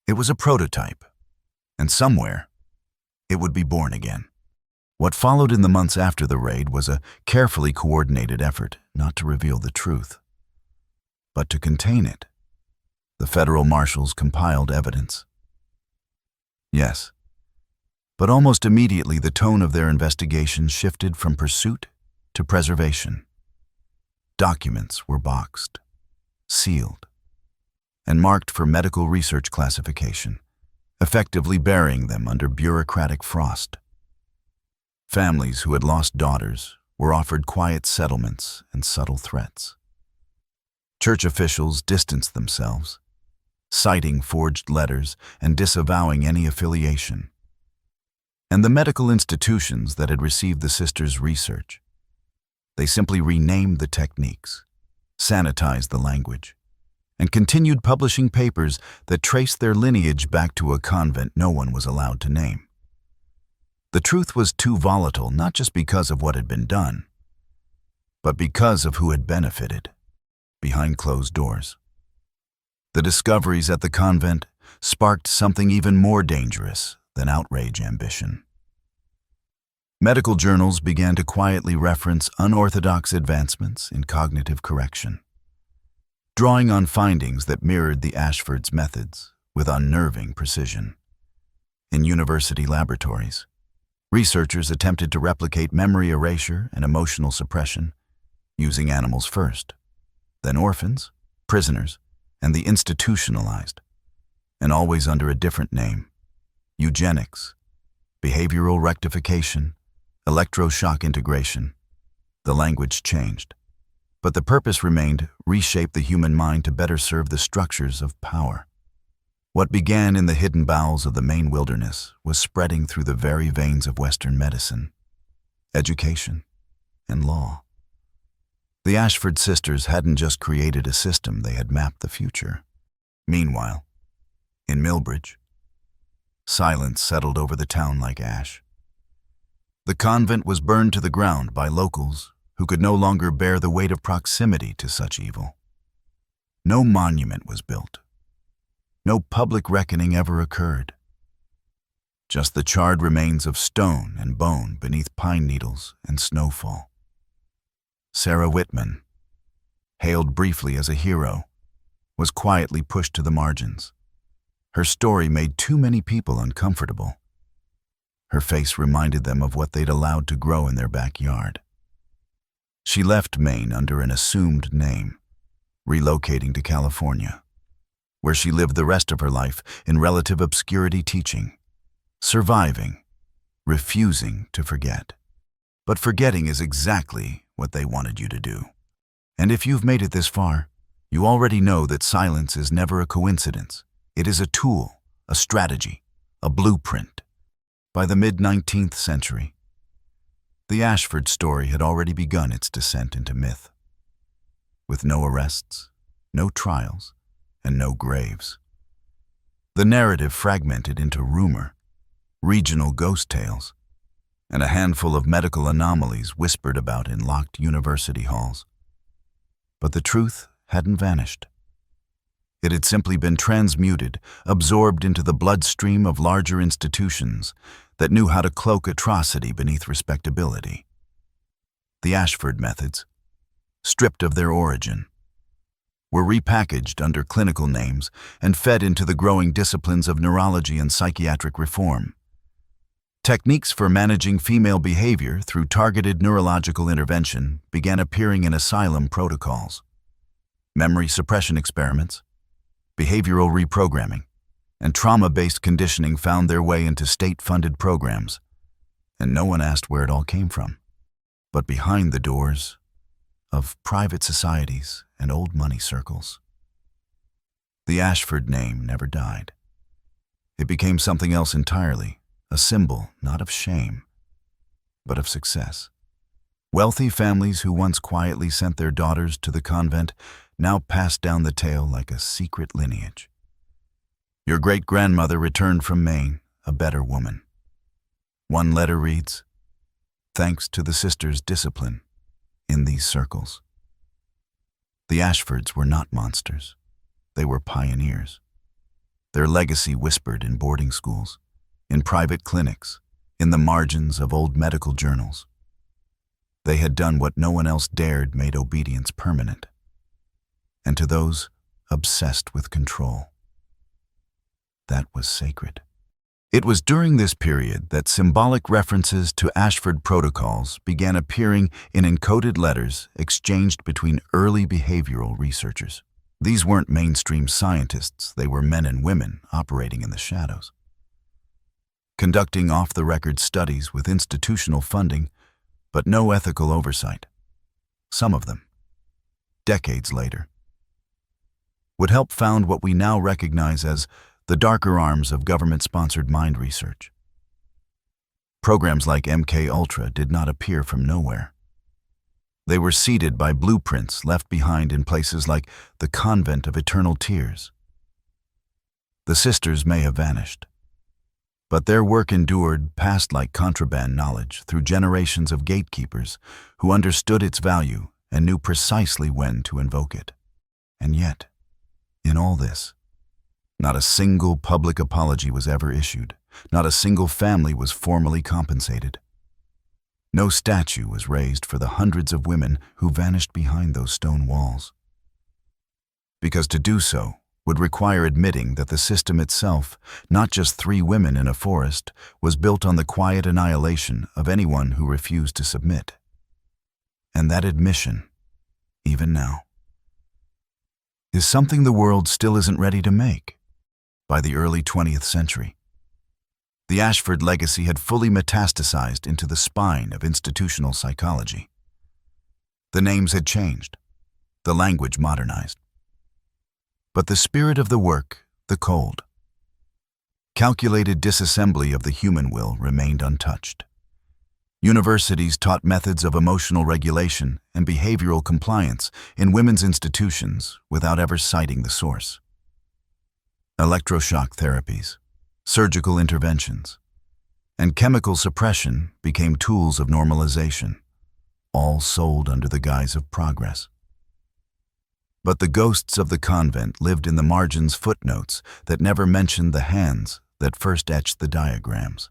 [SPEAKER 1] It was a prototype, and somewhere, it would be born again. What followed in the months after the raid was a carefully coordinated effort not to reveal the truth, but to contain it. The federal marshals compiled evidence. Yes, but almost immediately the tone of their investigation shifted from pursuit to preservation. Documents were boxed, sealed, and marked for medical research classification, effectively burying them under bureaucratic frost. Families who had lost daughters were offered quiet settlements and subtle threats. Church officials distanced themselves, citing forged letters and disavowing any affiliation. And the medical institutions that had received the sisters' research, they simply renamed the techniques, sanitized the language, and continued publishing papers that traced their lineage back to a convent no one was allowed to name. The truth was too volatile not just because of what had been done, but because of who had benefited behind closed doors. The discoveries at the convent sparked something even more dangerous than outrage ambition. Medical journals began to quietly reference unorthodox advancements in cognitive correction, drawing on findings that mirrored the Ashfords' methods with unnerving precision. In university laboratories, researchers attempted to replicate memory erasure and emotional suppression using animals first, then orphans, prisoners, and the institutionalized, and always under a different name: eugenics, behavioral rectification, electroshock integration. The language changed, but the purpose remained: reshape the human mind to better serve the structures of power. What began in the hidden bowels of the Maine wilderness was spreading through the very veins of Western medicine, education, and law. The Ashford Sisters hadn't just created a system, they had mapped the future. Meanwhile, in Millbridge, silence settled over the town like ash. The convent was burned to the ground by locals who could no longer bear the weight of proximity to such evil. No monument was built. No public reckoning ever occurred. Just the charred remains of stone and bone beneath pine needles and snowfall. Sarah Whitman, hailed briefly as a hero, was quietly pushed to the margins. Her story made too many people uncomfortable. Her face reminded them of what they'd allowed to grow in their backyard. She left Maine under an assumed name, relocating to California, where she lived the rest of her life in relative obscurity, teaching, surviving, refusing to forget. But forgetting is exactly what they wanted you to do. And if you've made it this far, you already know that silence is never a coincidence. It is a tool, a strategy, a blueprint. By the mid-19th century, the Ashford story had already begun its descent into myth. With no arrests, no trials, and no graves. The narrative fragmented into rumor, regional ghost tales, and a handful of medical anomalies whispered about in locked university halls. But the truth hadn't vanished. It had simply been transmuted, absorbed into the bloodstream of larger institutions that knew how to cloak atrocity beneath respectability. The Ashford methods, stripped of their origin, were repackaged under clinical names and fed into the growing disciplines of neurology and psychiatric reform. Techniques for managing female behavior through targeted neurological intervention began appearing in asylum protocols. Memory suppression experiments, behavioral reprogramming, and trauma-based conditioning found their way into state-funded programs, and no one asked where it all came from. But behind the doors of private societies and old money circles, the Ashford name never died. It became something else entirely, a symbol not of shame, but of success. Wealthy families who once quietly sent their daughters to the convent now passed down the tale like a secret lineage. Your great-grandmother returned from Maine, a better woman. One letter reads, "Thanks to the sisters' discipline in these circles." The Ashfords were not monsters. They were pioneers. Their legacy whispered in boarding schools, in private clinics, in the margins of old medical journals. They had done what no one else dared, made obedience permanent. And to those obsessed with control, that was sacred. It was during this period that symbolic references to Ashford protocols began appearing in encoded letters exchanged between early behavioral researchers. These weren't mainstream scientists, they were men and women operating in the shadows, conducting off-the-record studies with institutional funding, but no ethical oversight. Some of them, decades later, would help found what we now recognize as the darker arms of government-sponsored mind research. Programs like MK Ultra did not appear from nowhere. They were seeded by blueprints left behind in places like the Convent of Eternal Tears. The sisters may have vanished, but their work endured, passed like contraband knowledge through generations of gatekeepers who understood its value and knew precisely when to invoke it. And yet, in all this, not a single public apology was ever issued. Not a single family was formally compensated. No statue was raised for the hundreds of women who vanished behind those stone walls. Because to do so would require admitting that the system itself, not just 3 women in a forest, was built on the quiet annihilation of anyone who refused to submit. And that admission, even now, is something the world still isn't ready to make. By the early 20th century, the Ashford legacy had fully metastasized into the spine of institutional psychology. The names had changed, the language modernized. But the spirit of the work, the cold, calculated disassembly of the human will remained untouched. Universities taught methods of emotional regulation and behavioral compliance in women's institutions without ever citing the source. Electroshock therapies, surgical interventions, and chemical suppression became tools of normalization, all sold under the guise of progress. But the ghosts of the convent lived in the margins footnotes that never mentioned the hands that first etched the diagrams.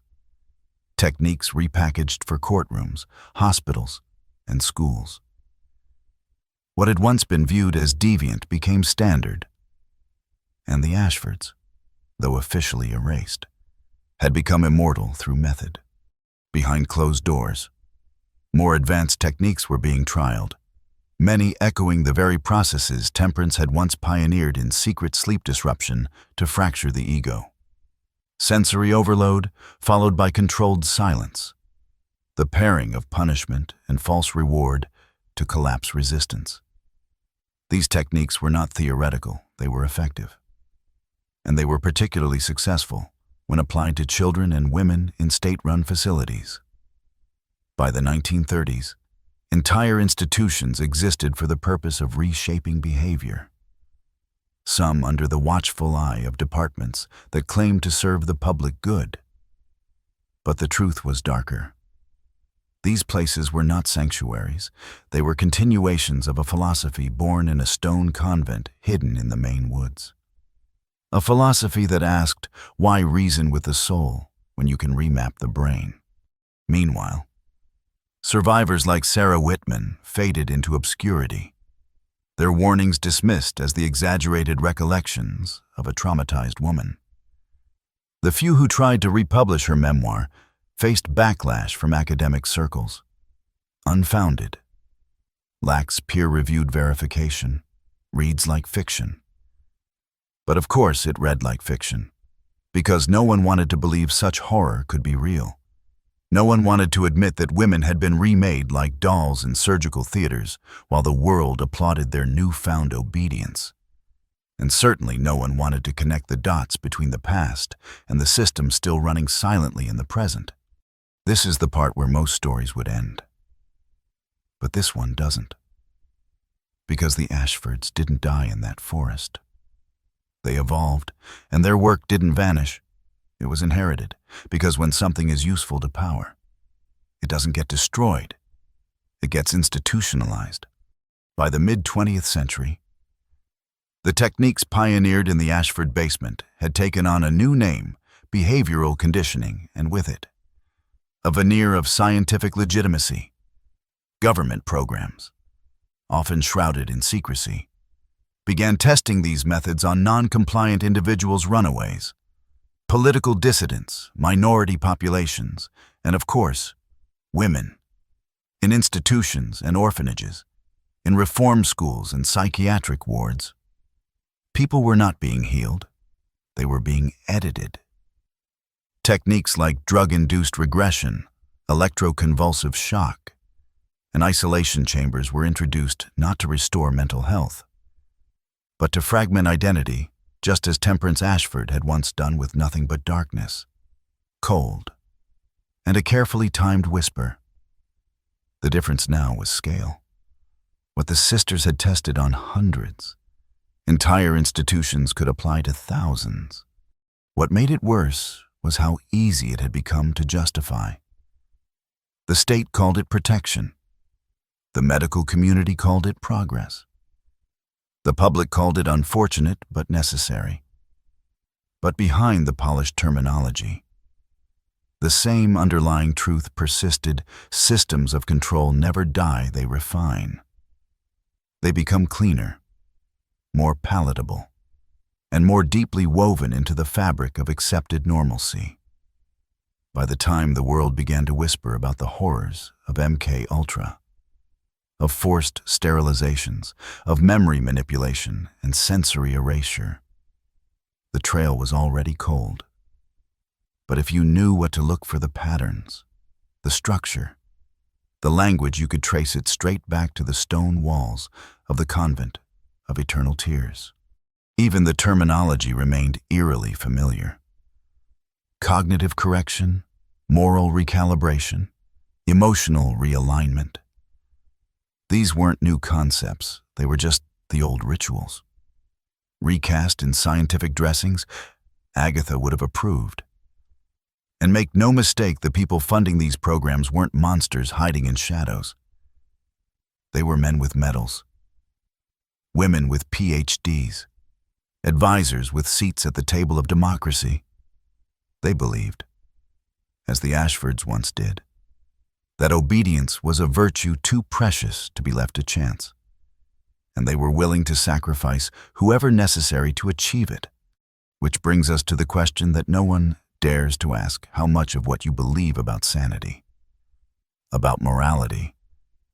[SPEAKER 1] Techniques repackaged for courtrooms, hospitals, and schools. What had once been viewed as deviant became standard, and the Ashfords, though officially erased, had become immortal through method. Behind closed doors, more advanced techniques were being trialed, many echoing the very processes temperance had once pioneered in secret sleep disruption to fracture the ego. Sensory overload followed by controlled silence, the pairing of punishment and false reward to collapse resistance. These techniques were not theoretical, they were effective. And they were particularly successful when applied to children and women in state-run facilities. By the 1930s, entire institutions existed for the purpose of reshaping behavior. Some under the watchful eye of departments that claimed to serve the public good. But the truth was darker. These places were not sanctuaries. They were continuations of a philosophy born in a stone convent hidden in the Maine woods. A philosophy that asked, why reason with the soul when you can remap the brain? Meanwhile, survivors like Sarah Whitman faded into obscurity, their warnings dismissed as the exaggerated recollections of a traumatized woman. The few who tried to republish her memoir faced backlash from academic circles. Unfounded, lacks peer-reviewed verification, reads like fiction. But of course it read like fiction, because no one wanted to believe such horror could be real. No one wanted to admit that women had been remade like dolls in surgical theaters while the world applauded their newfound obedience. And certainly no one wanted to connect the dots between the past and the system still running silently in the present. This is the part where most stories would end. But this one doesn't. Because the Ashfords didn't die in that forest. They evolved, and their work didn't vanish. It was inherited, because when something is useful to power, it doesn't get destroyed. It gets institutionalized. By the mid-20th century, the techniques pioneered in the Ashford basement had taken on a new name, behavioral conditioning, and with it, a veneer of scientific legitimacy. Government programs, often shrouded in secrecy, began testing these methods on non-compliant individuals' runaways, political dissidents, minority populations, and of course, women, in institutions and orphanages, in reform schools and psychiatric wards. People were not being healed, they were being edited. Techniques like drug-induced regression, electroconvulsive shock, and isolation chambers were introduced not to restore mental health, but to fragment identity, just as Temperance Ashford had once done with nothing but darkness, cold, and a carefully timed whisper. The difference now was scale. What the sisters had tested on hundreds, entire institutions could apply to thousands. What made it worse was how easy it had become to justify. The state called it protection. The medical community called it progress. The public called it unfortunate but necessary. But behind the polished terminology, the same underlying truth persisted. Systems of control never die, they refine. They become cleaner, more palatable, and more deeply woven into the fabric of accepted normalcy. By the time the world began to whisper about the horrors of MK Ultra, of forced sterilizations, of memory manipulation and sensory erasure, the trail was already cold. But if you knew what to look for, the patterns, the structure, the language, you could trace it straight back to the stone walls of the Convent of Eternal Tears. Even the terminology remained eerily familiar. Cognitive correction, moral recalibration, emotional realignment. These weren't new concepts, they were just the old rituals. Recast in scientific dressings, Agatha would have approved. And make no mistake, the people funding these programs weren't monsters hiding in shadows. They were men with medals, women with PhDs, advisors with seats at the table of democracy. They believed, as the Ashfords once did, that obedience was a virtue too precious to be left to chance, and they were willing to sacrifice whoever necessary to achieve it. Which brings us to the question that no one dares to ask: how much of what you believe about sanity, about morality,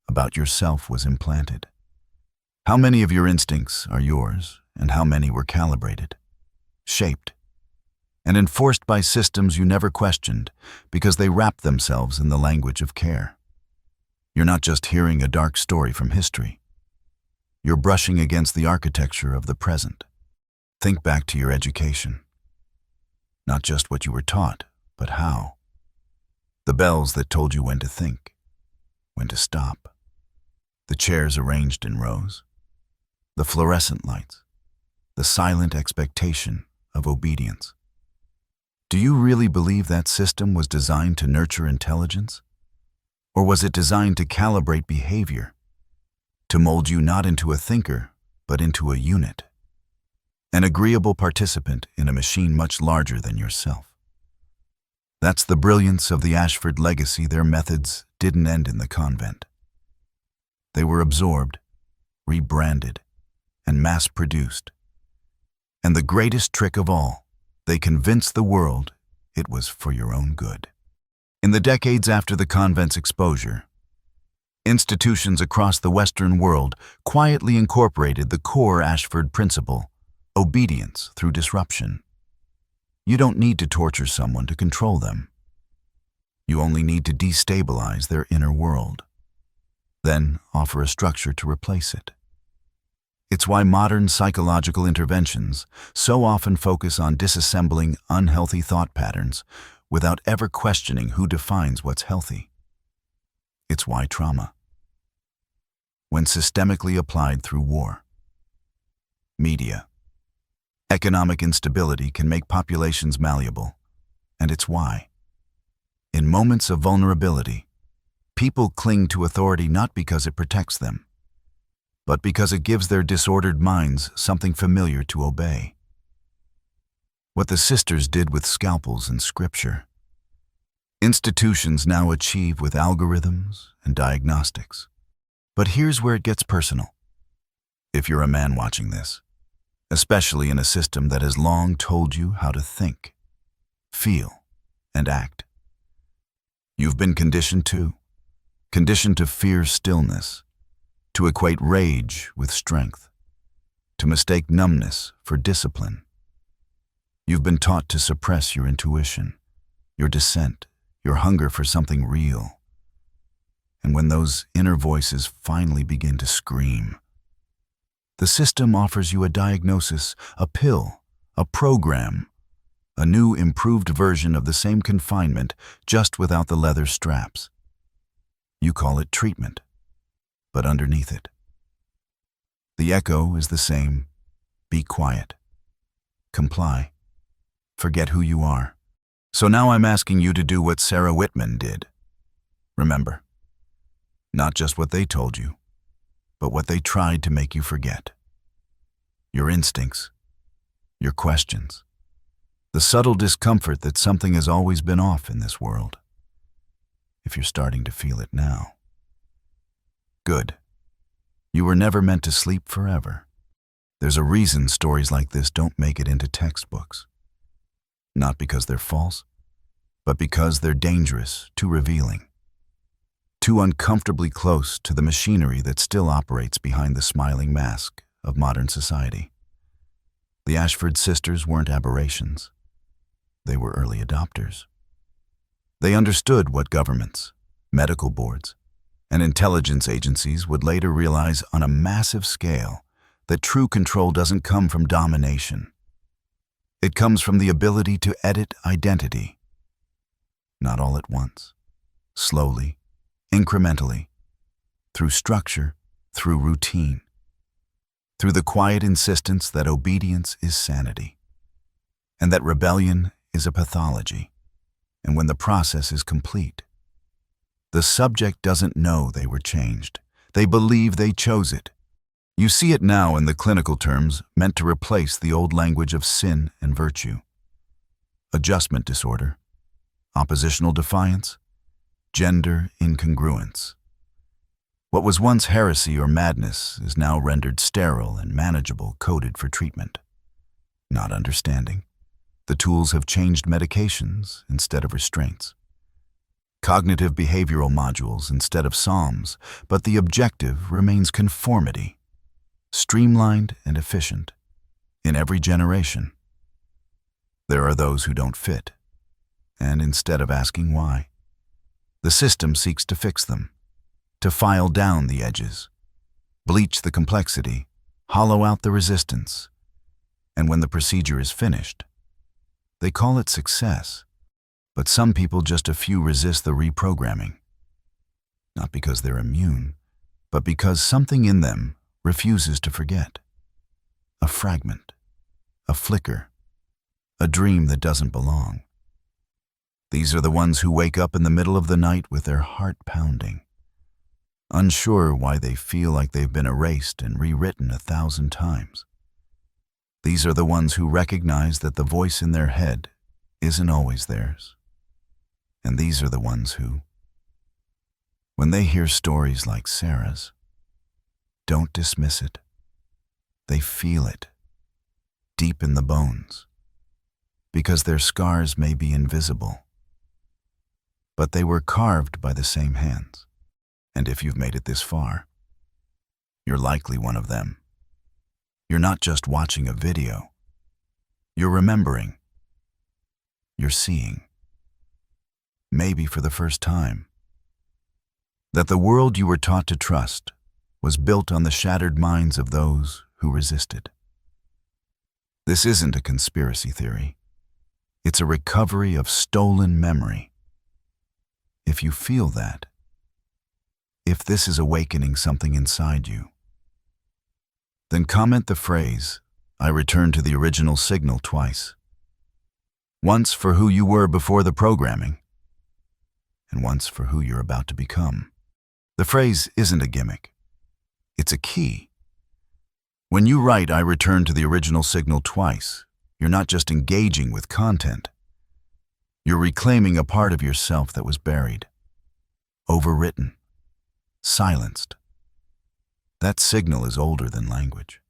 [SPEAKER 1] about yourself was implanted? How many of your instincts are yours, and how many were calibrated, shaped, and enforced by systems you never questioned because they wrap themselves in the language of care? You're not just hearing a dark story from history. You're brushing against the architecture of the present. Think back to your education. Not just what you were taught, but how. The bells that told you when to think, when to stop. The chairs arranged in rows. The fluorescent lights. The silent expectation of obedience. Do you really believe that system was designed to nurture intelligence? Or was it designed to calibrate behavior, to mold you not into a thinker, but into a unit? an agreeable participant in a machine much larger than yourself. That's the brilliance of the Ashford legacy. Their methods didn't end in the convent. They were absorbed, rebranded, and mass-produced. And the greatest trick of all, they convinced the world it was for your own good. In the decades after the convent's exposure, institutions across the Western world quietly incorporated the core Ashford principle: obedience through disruption. You don't need to torture someone to control them. You only need to destabilize their inner world, then offer a structure to replace it. It's why modern psychological interventions so often focus on disassembling unhealthy thought patterns without ever questioning who defines what's healthy. It's why trauma, when systemically applied through war, media, economic instability, can make populations malleable. And it's why, in moments of vulnerability, people cling to authority not because it protects them, but because it gives their disordered minds something familiar to obey. What the sisters did with scalpels and scripture, institutions now achieve with algorithms and diagnostics. But here's where it gets personal. If you're a man watching this, especially in a system that has long told you how to think, feel, and act, you've been conditioned to fear stillness, to equate rage with strength, to mistake numbness for discipline. You've been taught to suppress your intuition, your dissent, your hunger for something real. And when those inner voices finally begin to scream, the system offers you a diagnosis, a pill, a program, a new improved version of the same confinement, just without the leather straps. You call it treatment, but underneath it, the echo is the same: be quiet, comply, forget who you are. So now I'm asking you to do what Sarah Whitman did. Remember, not just what they told you, but what they tried to make you forget. Your instincts, your questions, the subtle discomfort that something has always been off in this world. If you're starting to feel it now, good. You were never meant to sleep forever. There's a reason stories like this don't make it into textbooks. Not because they're false, but because they're dangerous, too revealing, too uncomfortably close to the machinery that still operates behind the smiling mask of modern society. The Ashford sisters weren't aberrations. They were early adopters. They understood what governments, medical boards, and intelligence agencies would later realize on a massive scale: that true control doesn't come from domination. It comes from the ability to edit identity. Not all at once, slowly, incrementally, through structure, through routine, through the quiet insistence that obedience is sanity, and that rebellion is a pathology. And when the process is complete, the subject doesn't know they were changed. They believe they chose it. You see it now in the clinical terms meant to replace the old language of sin and virtue. Adjustment disorder, oppositional defiance, gender incongruence. What was once heresy or madness is now rendered sterile and manageable, coded for treatment. Not understanding. The tools have changed medications instead of restraints. Cognitive behavioral modules instead of psalms, but the objective remains conformity, streamlined and efficient, in every generation. There are those who don't fit, and instead of asking why, the system seeks to fix them, to file down the edges, bleach the complexity, hollow out the resistance, and when the procedure is finished, they call it success. But some people, just a few, resist the reprogramming. Not because they're immune, but because something in them refuses to forget. A fragment, a flicker, a dream that doesn't belong. These are the ones who wake up in the middle of the night with their heart pounding, unsure why they feel like they've been erased and rewritten 1,000 times. These are the ones who recognize that the voice in their head isn't always theirs. And these are the ones who, when they hear stories like Sarah's, don't dismiss it. They feel it, deep in the bones, because their scars may be invisible, but they were carved by the same hands. And if you've made it this far, you're likely one of them. You're not just watching a video. You're remembering. You're seeing, maybe for the first time, that the world you were taught to trust was built on the shattered minds of those who resisted. This isn't a conspiracy theory. It's a recovery of stolen memory. If you feel that, if this is awakening something inside you, then comment the phrase, "I return to the original signal" twice. Once for who you were before the programming, and once for who you're about to become. The phrase isn't a gimmick. It's a key. When you write, "I return to the original signal" twice, you're not just engaging with content. You're reclaiming a part of yourself that was buried, overwritten, silenced. That signal is older than language.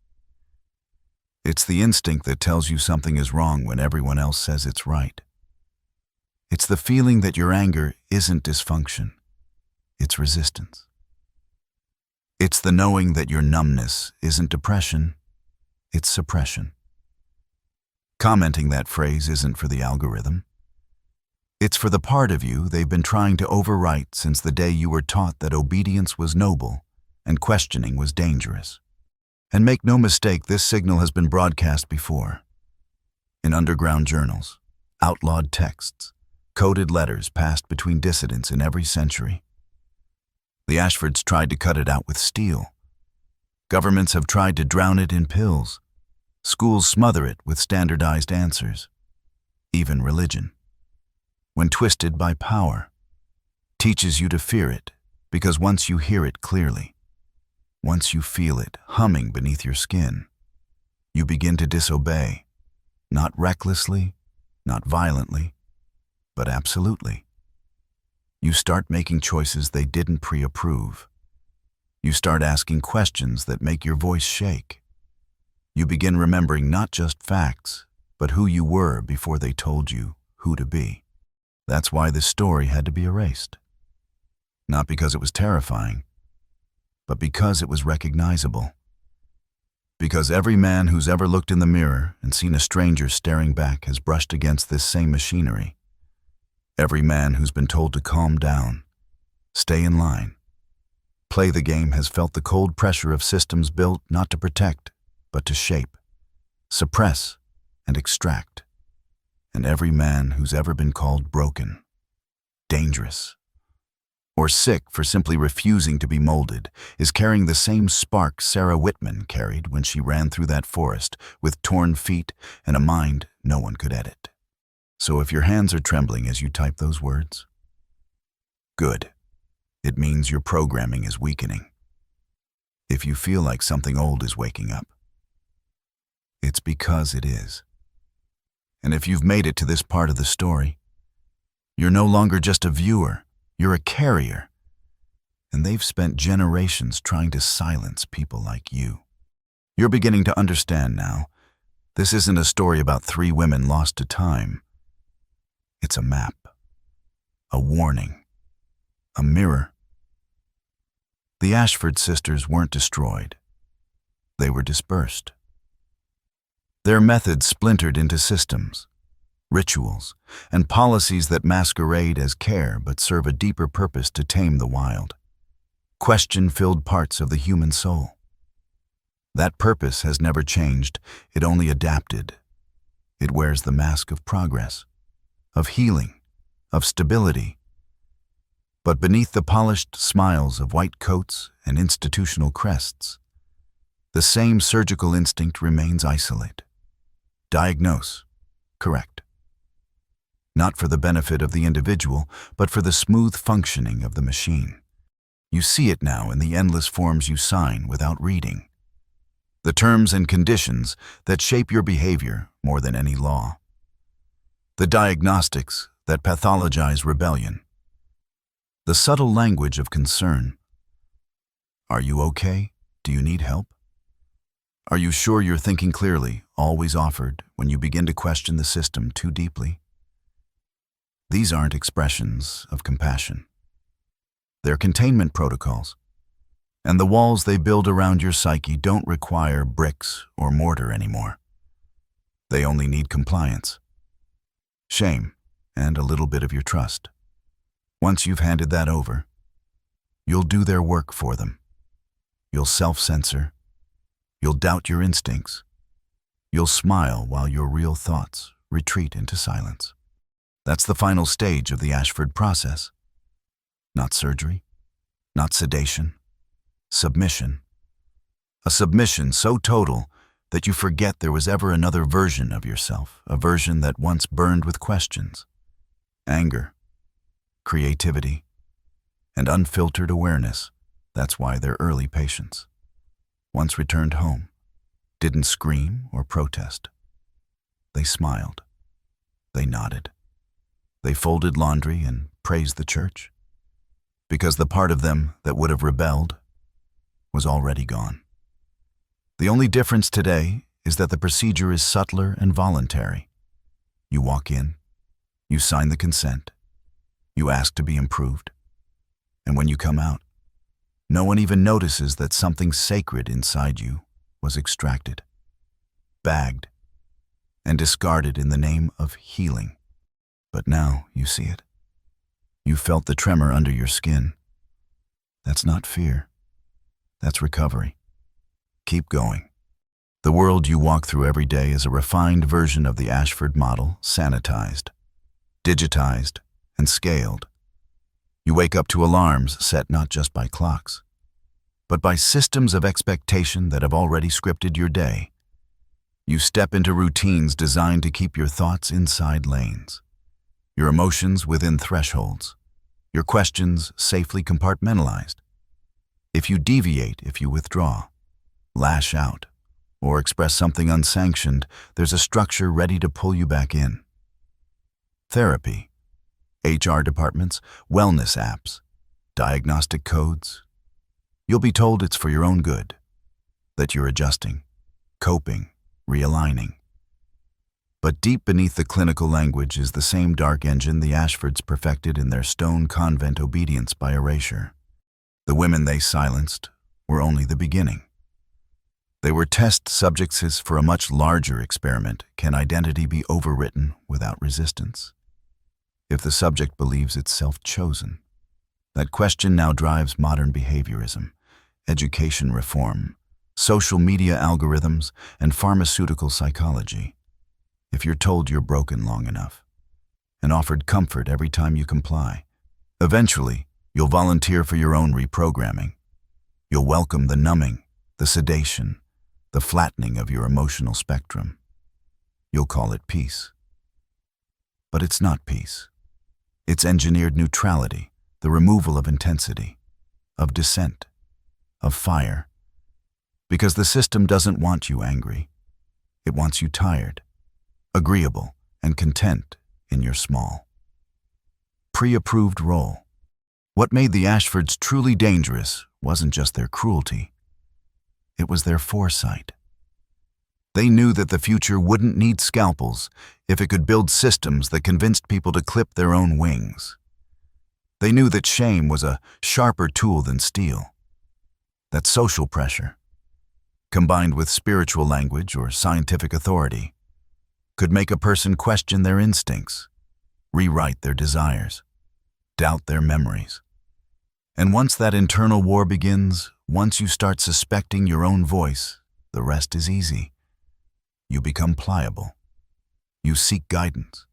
[SPEAKER 1] It's the instinct that tells you something is wrong when everyone else says it's right. It's the feeling that your anger isn't dysfunction, it's resistance. It's the knowing that your numbness isn't depression, it's suppression. Commenting that phrase isn't for the algorithm. It's for the part of you they've been trying to overwrite since the day you were taught that obedience was noble and questioning was dangerous. And make no mistake, this signal has been broadcast before. In underground journals, outlawed texts, coded letters passed between dissidents in every century. The Ashfords tried to cut it out with steel. Governments have tried to drown it in pills. Schools smother it with standardized answers. Even religion, when twisted by power, teaches you to fear it, because once you hear it clearly, once you feel it humming beneath your skin, you begin to disobey, not recklessly, not violently, but absolutely. You start making choices they didn't pre-approve. You start asking questions that make your voice shake. You begin remembering not just facts, but who you were before they told you who to be. That's why this story had to be erased. Not because it was terrifying, but because it was recognizable. Because every man who's ever looked in the mirror and seen a stranger staring back has brushed against this same machinery. Every man who's been told to calm down, stay in line, play the game has felt the cold pressure of systems built not to protect, but to shape, suppress, and extract. And every man who's ever been called broken, dangerous, or sick for simply refusing to be molded is carrying the same spark Sarah Whitman carried when she ran through that forest with torn feet and a mind no one could edit. So if your hands are trembling as you type those words, good. It means your programming is weakening. If you feel like something old is waking up, it's because it is. And if you've made it to this part of the story, you're no longer just a viewer, you're a carrier. And they've spent generations trying to silence people like you. You're beginning to understand now. This isn't a story about 3 women lost to time. It's a map, a warning, a mirror. The Ashford sisters weren't destroyed. They were dispersed. Their methods splintered into systems, rituals, and policies that masquerade as care but serve a deeper purpose to tame the wild, question-filled parts of the human soul. That purpose has never changed, it only adapted. It wears the mask of progress, of healing, of stability. But beneath the polished smiles of white coats and institutional crests, the same surgical instinct remains isolate. Diagnose, correct. Not for the benefit of the individual, but for the smooth functioning of the machine. You see it now in the endless forms you sign without reading. The the terms and conditions that shape your behavior more than any law. The diagnostics that pathologize rebellion. The subtle language of concern. Are you okay? Do you need help? Are you sure you're thinking clearly, always offered when you begin to question the system too deeply? These aren't expressions of compassion. They're containment protocols. And the walls they build around your psyche don't require bricks or mortar anymore. They only need compliance, shame, and a little bit of your trust. Once you've handed that over, you'll do their work for them. You'll self-censor. You'll doubt your instincts. You'll smile while your real thoughts retreat into silence. That's the final stage of the Ashford process. Not surgery, not sedation. Submission. A submission so total that you forget there was ever another version of yourself, a version that once burned with questions, anger, creativity, and unfiltered awareness. That's why their early patients, once returned home, didn't scream or protest. They smiled. They nodded. They folded laundry and praised the church, because the part of them that would have rebelled was already gone. The only difference today is that the procedure is subtler and voluntary. You walk in, you sign the consent, you ask to be improved, and when you come out, no one even notices that something sacred inside you was extracted, bagged, and discarded in the name of healing. But now you see it. You felt the tremor under your skin. That's not fear. That's recovery. Keep going. The world you walk through every day is a refined version of the Ashford model, sanitized, digitized, and scaled. You wake up to alarms set not just by clocks, but by systems of expectation that have already scripted your day. You step into routines designed to keep your thoughts inside lanes, your emotions within thresholds, your questions safely compartmentalized. If you deviate, if you withdraw, lash out, or express something unsanctioned, there's a structure ready to pull you back in. Therapy, HR departments, wellness apps, diagnostic codes. You'll be told it's for your own good, that you're adjusting, coping, realigning. But deep beneath the clinical language is the same dark engine the Ashfords perfected in their stone convent obedience by erasure. The women they silenced were only the beginning. They were test subjects for a much larger experiment. Can identity be overwritten without resistance? If the subject believes it's self-chosen. That question now drives modern behaviorism, education reform, social media algorithms, and pharmaceutical psychology. If you're told you're broken long enough, and offered comfort every time you comply, eventually, you'll volunteer for your own reprogramming. You'll welcome the numbing, the sedation, the flattening of your emotional spectrum. You'll call it peace. But it's not peace. It's engineered neutrality, the removal of intensity, of dissent, of fire. Because the system doesn't want you angry. It wants you tired, agreeable, and content in your small, pre-approved role. What made the Ashfords truly dangerous wasn't just their cruelty. It was their foresight. They knew that the future wouldn't need scalpels if it could build systems that convinced people to clip their own wings. They knew that shame was a sharper tool than steel. That social pressure, combined with spiritual language or scientific authority, could make a person question their instincts, rewrite their desires, doubt their memories. And once that internal war begins, once you start suspecting your own voice, the rest is easy. You become pliable. You seek guidance.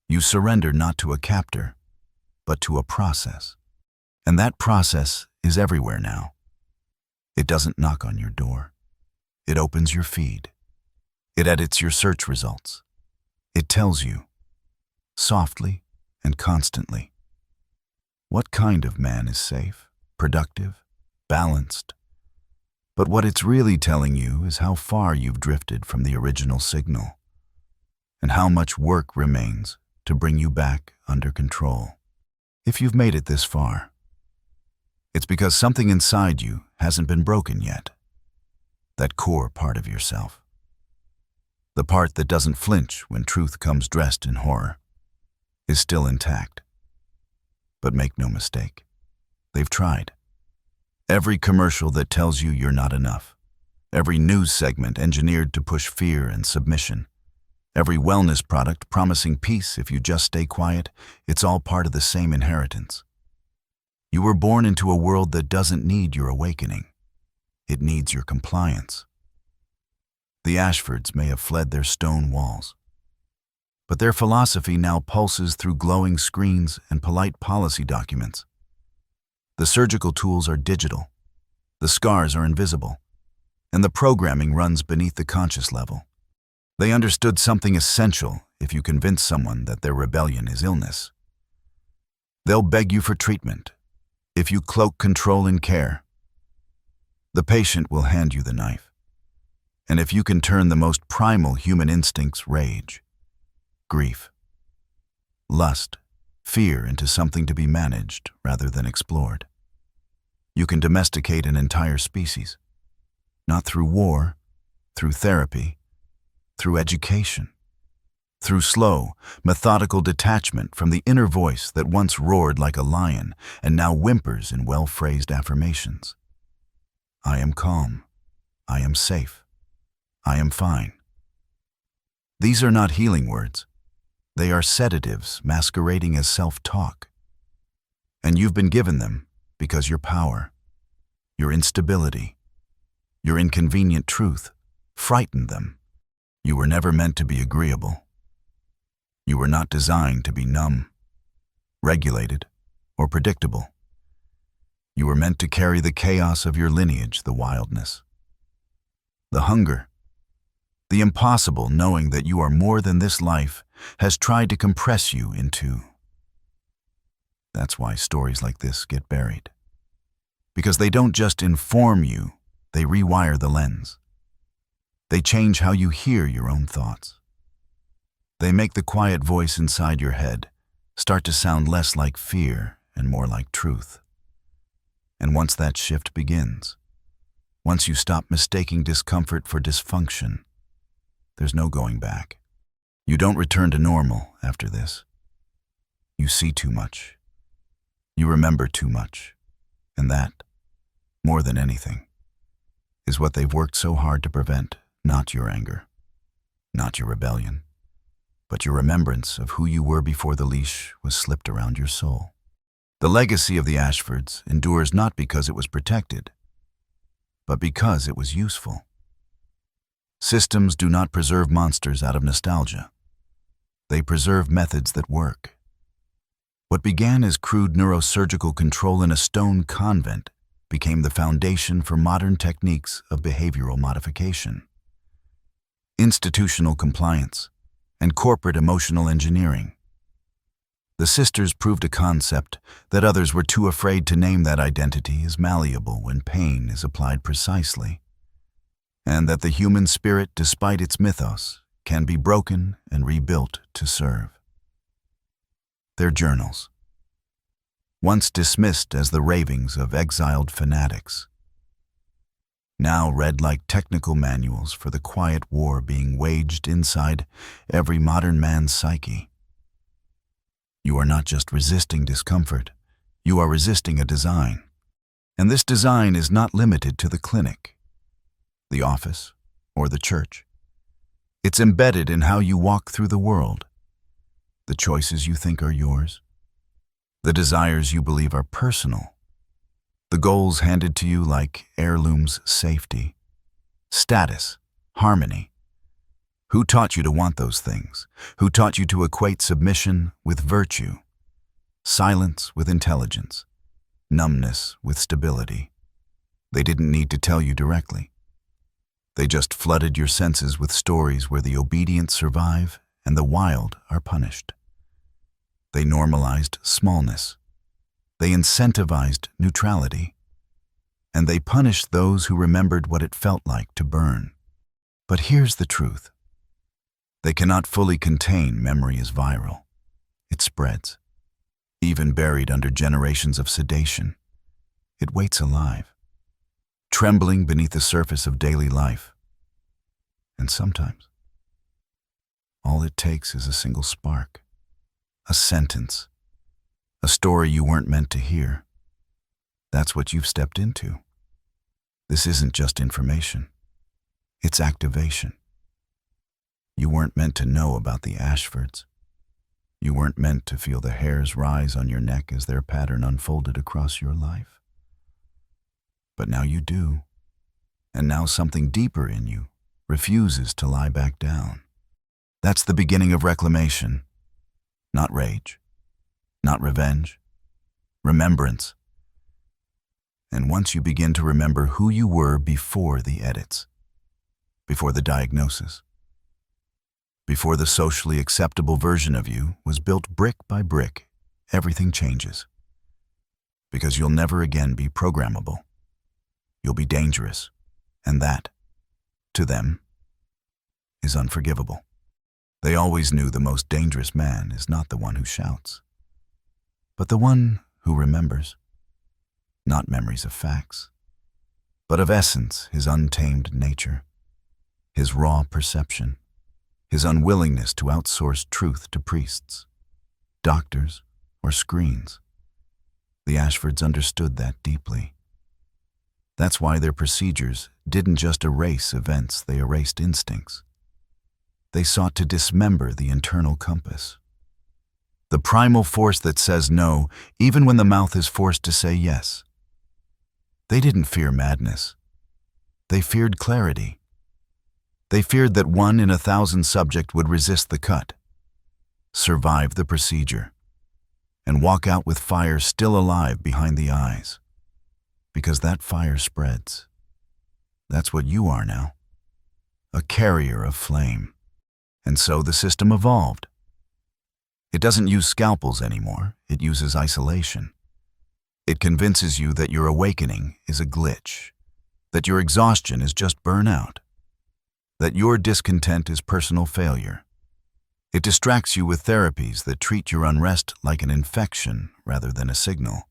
[SPEAKER 1] You surrender not to a captor, but to a process. And that process is everywhere now. It doesn't knock on your door. It opens your feed. It edits your search results. It tells you, softly and constantly, what kind of man is safe, productive, balanced, But what it's really telling you is how far you've drifted from the original signal, and how much work remains to bring you back under control. If you've made it this far, it's because something inside you hasn't been broken yet. That core part of yourself. The part that doesn't flinch when truth comes dressed in horror is still intact. But make no mistake, they've tried. Every commercial that tells you you're not enough, every news segment engineered to push fear and submission, every wellness product promising peace if you just stay quiet, it's all part of the same inheritance. You were born into a world that doesn't need your awakening. It needs your compliance. The Ashfords may have fled their stone walls, but their philosophy now pulses through glowing screens and polite policy documents. The surgical tools are digital, the scars are invisible, and the programming runs beneath the conscious level. They understood something essential if you convince someone that their rebellion is illness. They'll beg you for treatment if you cloak control in care. The patient will hand you the knife. And if you can turn the most primal human instincts, rage, grief, lust, fear into something to be managed rather than explored, you can domesticate an entire species, not through war, through therapy, through education, through slow, methodical detachment from the inner voice that once roared like a lion and now whimpers in well-phrased affirmations. I am calm. I am safe. I am fine. These are not healing words. They are sedatives masquerading as self-talk. And you've been given them because your power, your instability, your inconvenient truth frightened them. You were never meant to be agreeable. You were not designed to be numb, regulated, or predictable. You were meant to carry the chaos of your lineage, the wildness, the hunger. The impossible, knowing that you are more than this life, has tried to compress you into. That's why stories like this get buried. Because they don't just inform you, they rewire the lens. They change how you hear your own thoughts. They make the quiet voice inside your head start to sound less like fear and more like truth. And once that shift begins, once you stop mistaking discomfort for dysfunction, there's no going back. You don't return to normal after this. You see too much. You remember too much. And that, more than anything, is what they've worked so hard to prevent, not your anger, not your rebellion, but your remembrance of who you were before the leash was slipped around your soul. The legacy of the Ashfords endures not because it was protected, but because it was useful. Systems do not preserve monsters out of nostalgia. They preserve methods that work. What began as crude neurosurgical control in a stone convent became the foundation for modern techniques of behavioral modification, institutional compliance, and corporate emotional engineering. The sisters proved a concept that others were too afraid to name that identity is malleable when pain is applied precisely, and that the human spirit, despite its mythos, can be broken and rebuilt to serve. Their journals, once dismissed as the ravings of exiled fanatics, now read like technical manuals for the quiet war being waged inside every modern man's psyche. You are not just resisting discomfort, you are resisting a design. And this design is not limited to the clinic, the office, or the church. It's embedded in how you walk through the world, the choices you think are yours, the desires you believe are personal, the goals handed to you like heirlooms: safety, status, harmony. Who taught you to want those things? Who taught you to equate submission with virtue, silence with intelligence, numbness with stability? They didn't need to tell you directly. They just flooded your senses with stories where the obedient survive and the wild are punished. They normalized smallness. They incentivized neutrality. and they punished those who remembered what it felt like to burn. But here's the truth. They cannot fully contain memory as viral. It spreads. Even buried under generations of sedation, it waits alive, trembling beneath the surface of daily life. And sometimes, all it takes is a single spark, a sentence, a story you weren't meant to hear. That's what you've stepped into. This isn't just information. It's activation. You weren't meant to know about the Ashfords. You weren't meant to feel the hairs rise on your neck as their pattern unfolded across your life. But now you do. And now something deeper in you refuses to lie back down. That's the beginning of reclamation. Not rage. Not revenge. Remembrance. And once you begin to remember who you were before the edits, before the diagnosis, before the socially acceptable version of you was built brick by brick, everything changes. Because you'll never again be programmable. You'll be dangerous. And that, to them, is unforgivable. They always knew the most dangerous man is not the one who shouts, but the one who remembers. Not memories of facts, but of essence, his untamed nature, his raw perception, his unwillingness to outsource truth to priests, doctors, or screens. The Ashfords understood that deeply. That's why their procedures didn't just erase events, they erased instincts. They sought to dismember the internal compass. The primal force that says no, even when the mouth is forced to say yes. They didn't fear madness. They feared clarity. They feared that 1 in 1,000 subject would resist the cut, survive the procedure, and walk out with fire still alive behind the eyes. Because that fire spreads. That's what you are now, a carrier of flame. And so the system evolved. It doesn't use scalpels anymore, it uses isolation. It convinces you that your awakening is a glitch, that your exhaustion is just burnout, that your discontent is personal failure. It distracts you with therapies that treat your unrest like an infection rather than a signal.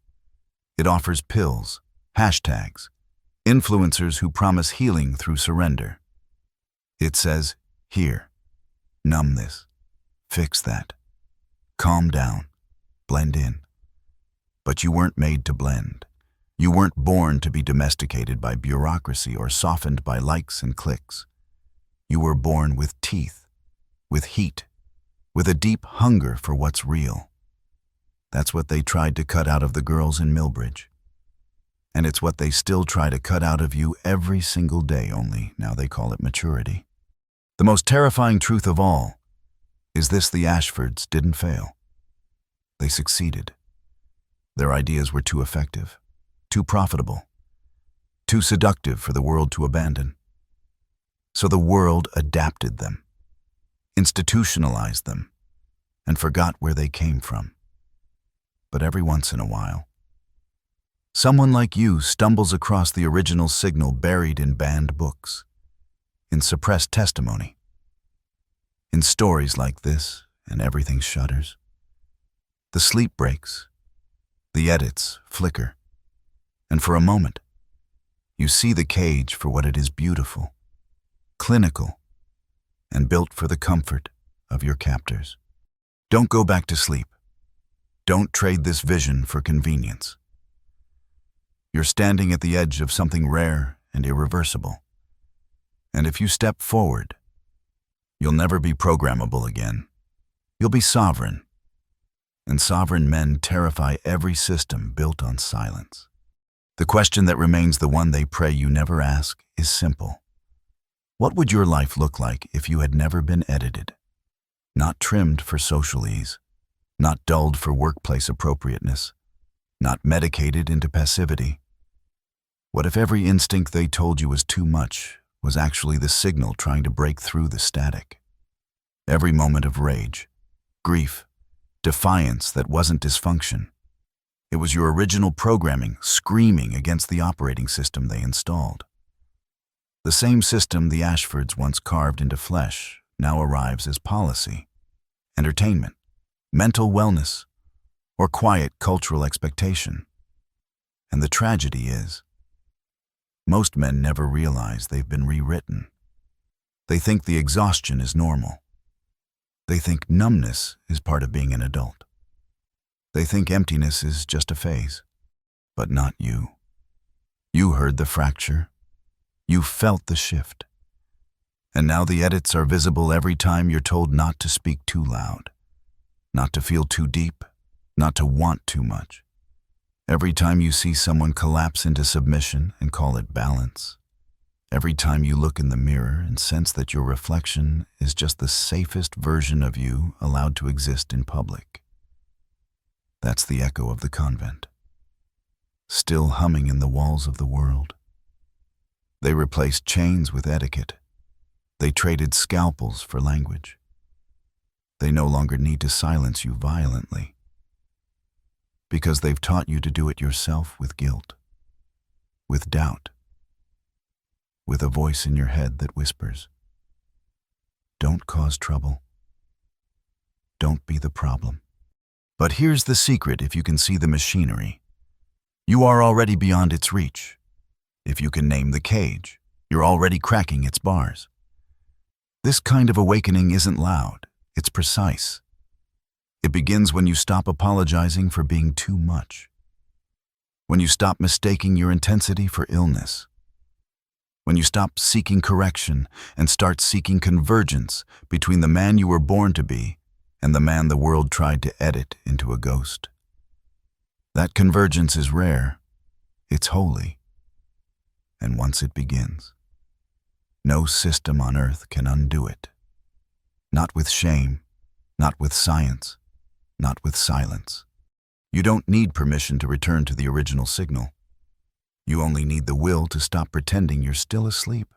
[SPEAKER 1] It offers pills, hashtags, influencers who promise healing through surrender. It says, here, numb this, fix that, calm down, blend in. But you weren't made to blend. You weren't born to be domesticated by bureaucracy or softened by likes and clicks. You were born with teeth, with heat, with a deep hunger for what's real. That's what they tried to cut out of the girls in Millbridge. And it's what they still try to cut out of you every single day, only now they call it maturity. The most terrifying truth of all is this: the Ashfords didn't fail. They succeeded. Their ideas were too effective, too profitable, too seductive for the world to abandon. So the world adapted them, institutionalized them, and forgot where they came from. But every once in a while, someone like you stumbles across the original signal buried in banned books, in suppressed testimony. In stories like this, and everything shudders. The sleep breaks. The edits flicker, and for a moment, you see the cage for what it is: beautiful, clinical, and built for the comfort of your captors. Don't go back to sleep. Don't trade this vision for convenience. You're standing at the edge of something rare and irreversible. And if you step forward, you'll never be programmable again. You'll be sovereign. And sovereign men terrify every system built on silence. The question that remains the one they pray you never ask is simple. What would your life look like if you had never been edited? Not trimmed for social ease, not dulled for workplace appropriateness, not medicated into passivity. What if every instinct they told you was too much was actually the signal trying to break through the static? Every moment of rage, grief, defiance that wasn't dysfunction, It was your original programming screaming against the operating system they installed. The same system the Ashfords once carved into flesh now arrives as policy, entertainment, mental wellness, or quiet cultural expectation. And the tragedy is, most men never realize they've been rewritten. They think the exhaustion is normal. They think numbness is part of being an adult. They think emptiness is just a phase. But not you. You heard the fracture. You felt the shift. And now the edits are visible every time you're told not to speak too loud, not to feel too deep, not to want too much. Every time you see someone collapse into submission and call it balance. Every time you look in the mirror and sense that your reflection is just the safest version of you allowed to exist in public. That's the echo of the convent, still humming in the walls of the world. They replaced chains with etiquette. They traded scalpels for language. They no longer need to silence you violently, because they've taught you to do it yourself with guilt, with doubt, with a voice in your head that whispers, "Don't cause trouble. Don't be the problem." But here's the secret: if you can see the machinery, you are already beyond its reach. If you can name the cage, you're already cracking its bars. This kind of awakening isn't loud, it's precise. It begins when you stop apologizing for being too much. When you stop mistaking your intensity for illness. When you stop seeking correction and start seeking convergence between the man you were born to be and the man the world tried to edit into a ghost. That convergence is rare, it's holy. And once it begins, no system on earth can undo it. Not with shame, not with science, not with silence. You don't need permission to return to the original signal. You only need the will to stop pretending you're still asleep.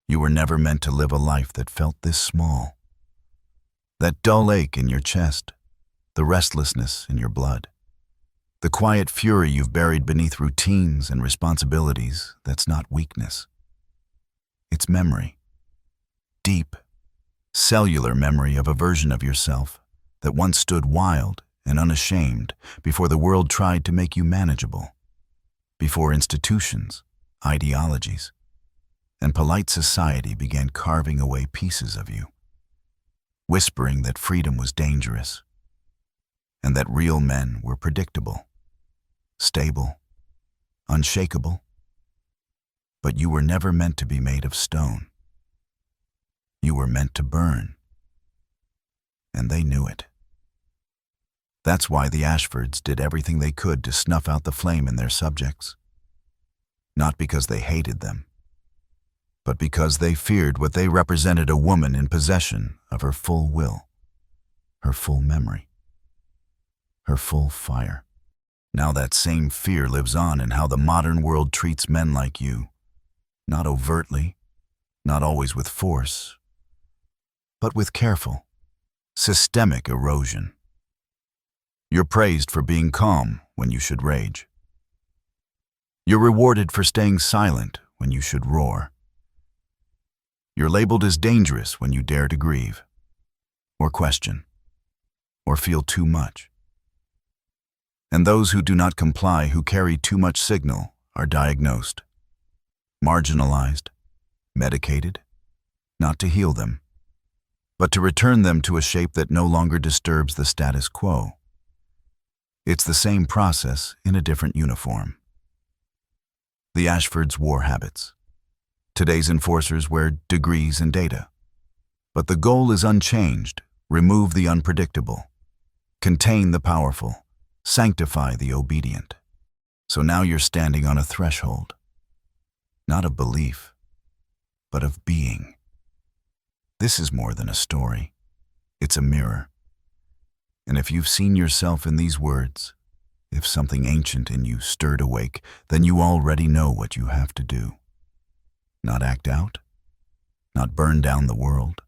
[SPEAKER 1] You were never meant to live a life that felt this small. That dull ache in your chest, the restlessness in your blood, the quiet fury you've buried beneath routines and responsibilities, that's not weakness. It's memory. Deep, cellular memory of a version of yourself that once stood wild and unashamed before the world tried to make you manageable, before institutions, ideologies, and polite society began carving away pieces of you, whispering that freedom was dangerous, and that real men were predictable, stable, unshakable. But you were never meant to be made of stone. You were meant to burn. And they knew it. That's why the Ashfords did everything they could to snuff out the flame in their subjects. Not because they hated them, but because they feared what they represented: a woman in possession of her full will, her full memory, her full fire. Now that same fear lives on in how the modern world treats men like you. Not overtly, not always with force, but with careful, systemic erosion. You're praised for being calm when you should rage. You're rewarded for staying silent when you should roar. You're labeled as dangerous when you dare to grieve, or question, or feel too much. And those who do not comply, who carry too much signal, are diagnosed, marginalized, medicated, not to heal them, but to return them to a shape that no longer disturbs the status quo. It's the same process in a different uniform. The Ashfords wore habits. Today's enforcers wear degrees and data. But the goal is unchanged: remove the unpredictable, contain the powerful, sanctify the obedient. So now you're standing on a threshold, not of belief, but of being. This is more than a story. It's a mirror. And if you've seen yourself in these words, if something ancient in you stirred awake, then you already know what you have to do. Not act out, not burn down the world,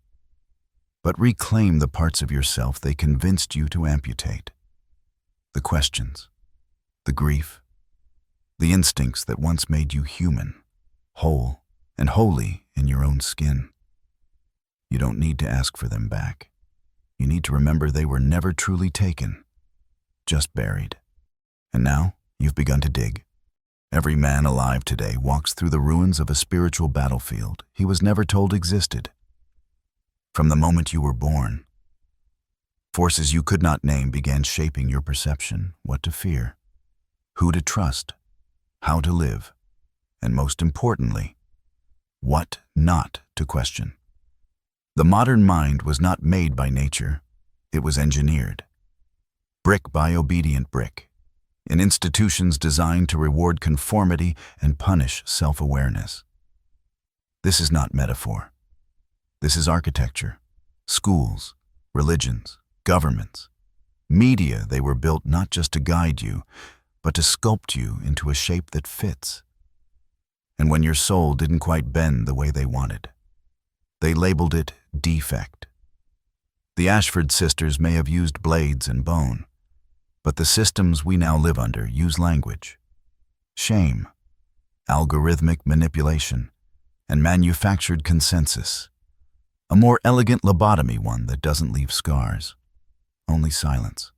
[SPEAKER 1] but reclaim the parts of yourself they convinced you to amputate. The questions, the grief, the instincts that once made you human, whole and holy in your own skin. You don't need to ask for them back. You need to remember they were never truly taken, just buried. And now you've begun to dig. Every man alive today walks through the ruins of a spiritual battlefield he was never told existed. From the moment you were born, forces you could not name began shaping your perception, what to fear, who to trust, how to live, and most importantly, what not to question. The modern mind was not made by nature, it was engineered. Brick by obedient brick, in institutions designed to reward conformity and punish self-awareness. This is not metaphor. This is architecture, schools, religions, governments, media. They were built not just to guide you, but to sculpt you into a shape that fits. And when your soul didn't quite bend the way they wanted, they labeled it defect. The Ashford Sisters may have used blades and bone, but the systems we now live under use language, shame, algorithmic manipulation, and manufactured consensus. A more elegant lobotomy, one that doesn't leave scars, only silence.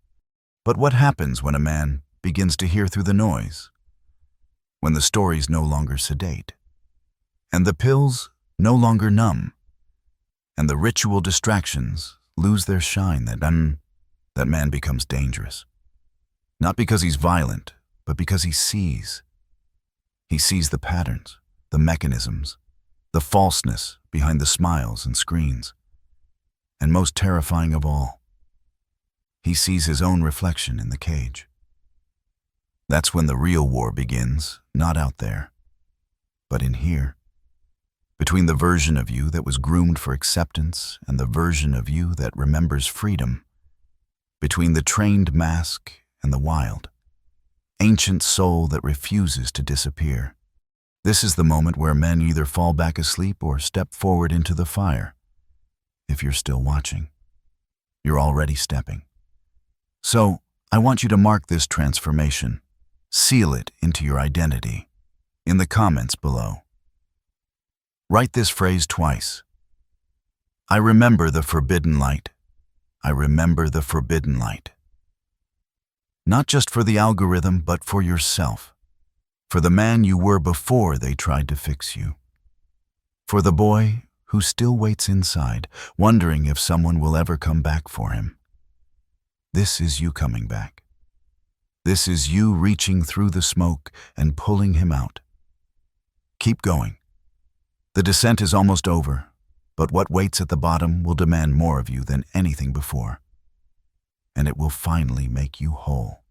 [SPEAKER 1] But what happens when a man begins to hear through the noise? When the story's no longer sedate, and the pills no longer numb, and the ritual distractions lose their shine, that man becomes dangerous. Not because he's violent, but because he sees. He sees the patterns, the mechanisms, the falseness behind the smiles and screens. And most terrifying of all, he sees his own reflection in the cage. That's when the real war begins, not out there, but in here. Between the version of you that was groomed for acceptance and the version of you that remembers freedom. Between the trained mask and the wild, ancient soul that refuses to disappear. This is the moment where men either fall back asleep or step forward into the fire. If you're still watching, you're already stepping. So, I want you to mark this transformation, seal it into your identity, in the comments below. Write this phrase twice. I remember the forbidden light. I remember the forbidden light. Not just for the algorithm, but for yourself. For the man you were before they tried to fix you. For the boy who still waits inside, wondering if someone will ever come back for him. This is you coming back. This is you reaching through the smoke and pulling him out. Keep going. The descent is almost over, but what waits at the bottom will demand more of you than anything before. And it will finally make you whole.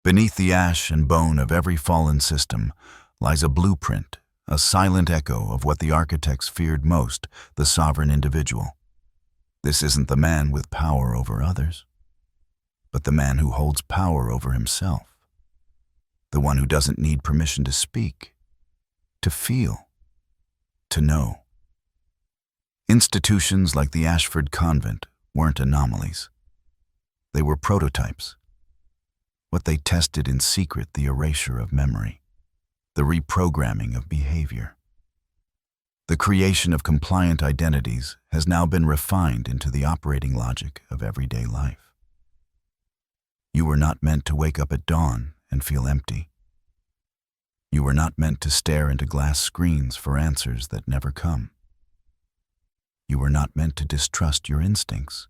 [SPEAKER 1] Beneath the ash and bone of every fallen system lies a blueprint, a silent echo of what the architects feared most, the sovereign individual. This isn't the man with power over others, but the man who holds power over himself. The one who doesn't need permission to speak, to feel, to know. Institutions like the Ashford Convent weren't anomalies. They were prototypes. What they tested in secret, the erasure of memory, the reprogramming of behavior. The creation of compliant identities has now been refined into the operating logic of everyday life. You were not meant to wake up at dawn and feel empty. You were not meant to stare into glass screens for answers that never come. You were not meant to distrust your instincts,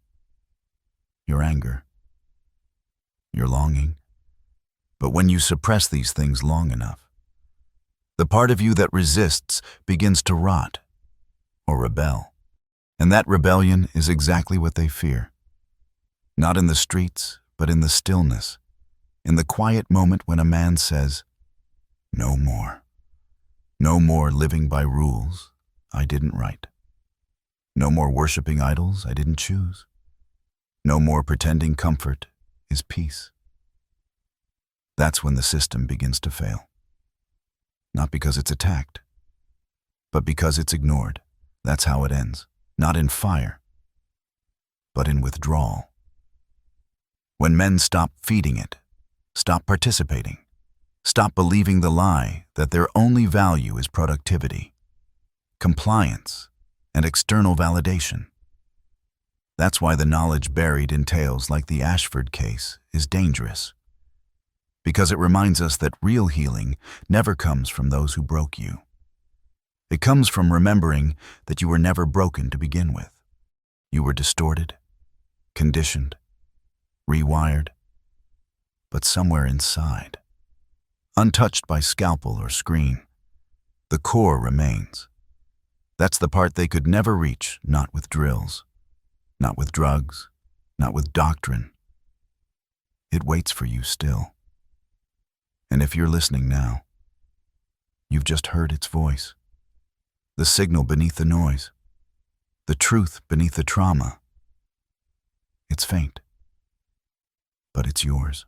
[SPEAKER 1] your anger, your longing. But when you suppress these things long enough, the part of you that resists begins to rot or rebel. And that rebellion is exactly what they fear. Not in the streets, but in the stillness, in the quiet moment when a man says, no more. No more living by rules I didn't write. No more worshiping idols I didn't choose. No more pretending comfort is peace. That's when the system begins to fail. Not because it's attacked, but because it's ignored. That's how it ends. Not in fire, but in withdrawal. When men stop feeding it, stop participating, Stop believing the lie that their only value is productivity, compliance, and external validation. That's why the knowledge buried in tales like the Ashford case is dangerous, because it reminds us that real healing never comes from those who broke you. It comes from remembering that you were never broken to begin with. You were distorted, conditioned, rewired, but somewhere inside, untouched by scalpel or screen, the core remains. That's the part they could never reach, not with drills, not with drugs, not with doctrine. It waits for you still. And if you're listening now, you've just heard its voice, the signal beneath the noise, the truth beneath the trauma. It's faint, but it's yours.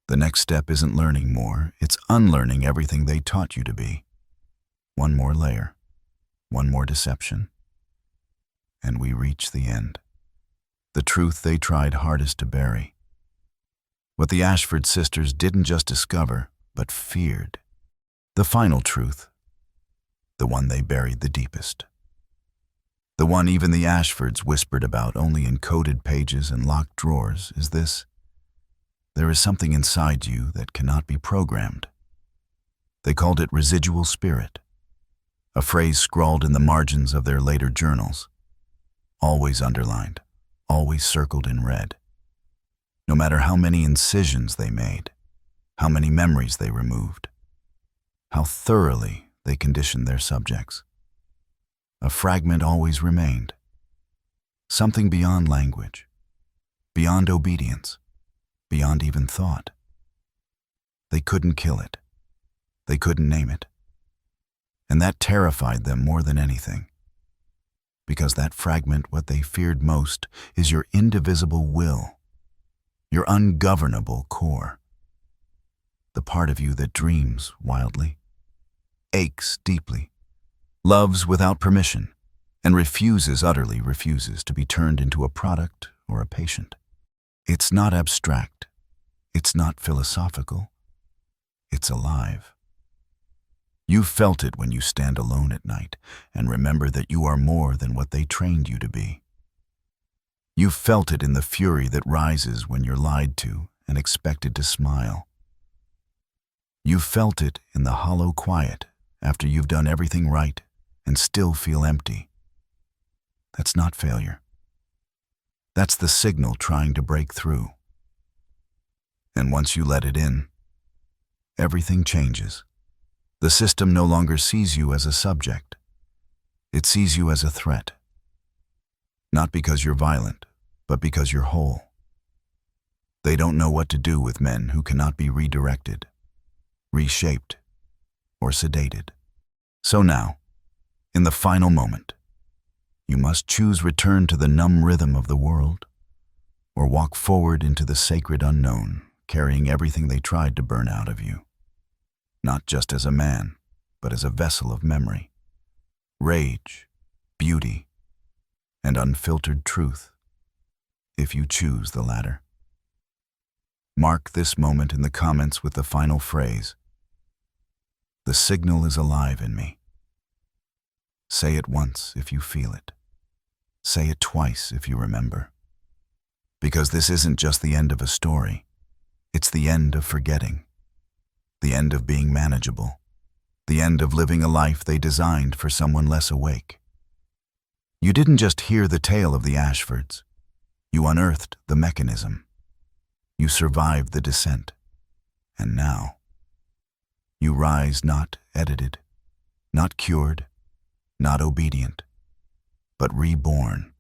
[SPEAKER 1] The next step isn't learning more, it's unlearning everything they taught you to be. One more layer, one more deception, and we reach the end. The truth they tried hardest to bury. What the Ashford sisters didn't just discover, but feared. The final truth, the one they buried the deepest. The one even the Ashfords whispered about only in coded pages and locked drawers is this: there is something inside you that cannot be programmed. They called it residual spirit, a phrase scrawled in the margins of their later journals, always underlined, always circled in red. No matter how many incisions they made, how many memories they removed, how thoroughly they conditioned their subjects, a fragment always remained, something beyond language, beyond obedience, beyond even thought. They couldn't kill it. They couldn't name it. And that terrified them more than anything. Because that fragment, what they feared most, is your indivisible will, your ungovernable core. The part of you that dreams wildly, aches deeply, loves without permission, and utterly refuses to be turned into a product or a patient. It's not abstract. It's not philosophical. It's alive. You felt it when you stand alone at night and remember that you are more than what they trained you to be. You felt it in the fury that rises when you're lied to and expected to smile. You felt it in the hollow quiet after you've done everything right and still feel empty. That's not failure. That's the signal trying to break through. And once you let it in, everything changes. The system no longer sees you as a subject. It sees you as a threat. Not because you're violent, but because you're whole. They don't know what to do with men who cannot be redirected, reshaped, or sedated. So now, in the final moment, you must choose return to the numb rhythm of the world, or walk forward into the sacred unknown, carrying everything they tried to burn out of you. Not just as a man, but as a vessel of memory, rage, beauty, and unfiltered truth, if you choose the latter. Mark this moment in the comments with the final phrase: the signal is alive in me. Say it once if you feel it. Say it twice if you remember. Because this isn't just the end of a story. It's the end of forgetting. The end of being manageable. The end of living a life they designed for someone less awake. You didn't just hear the tale of the Ashfords. You unearthed the mechanism. You survived the descent. And now, you rise not edited, not cured, not obedient, but reborn,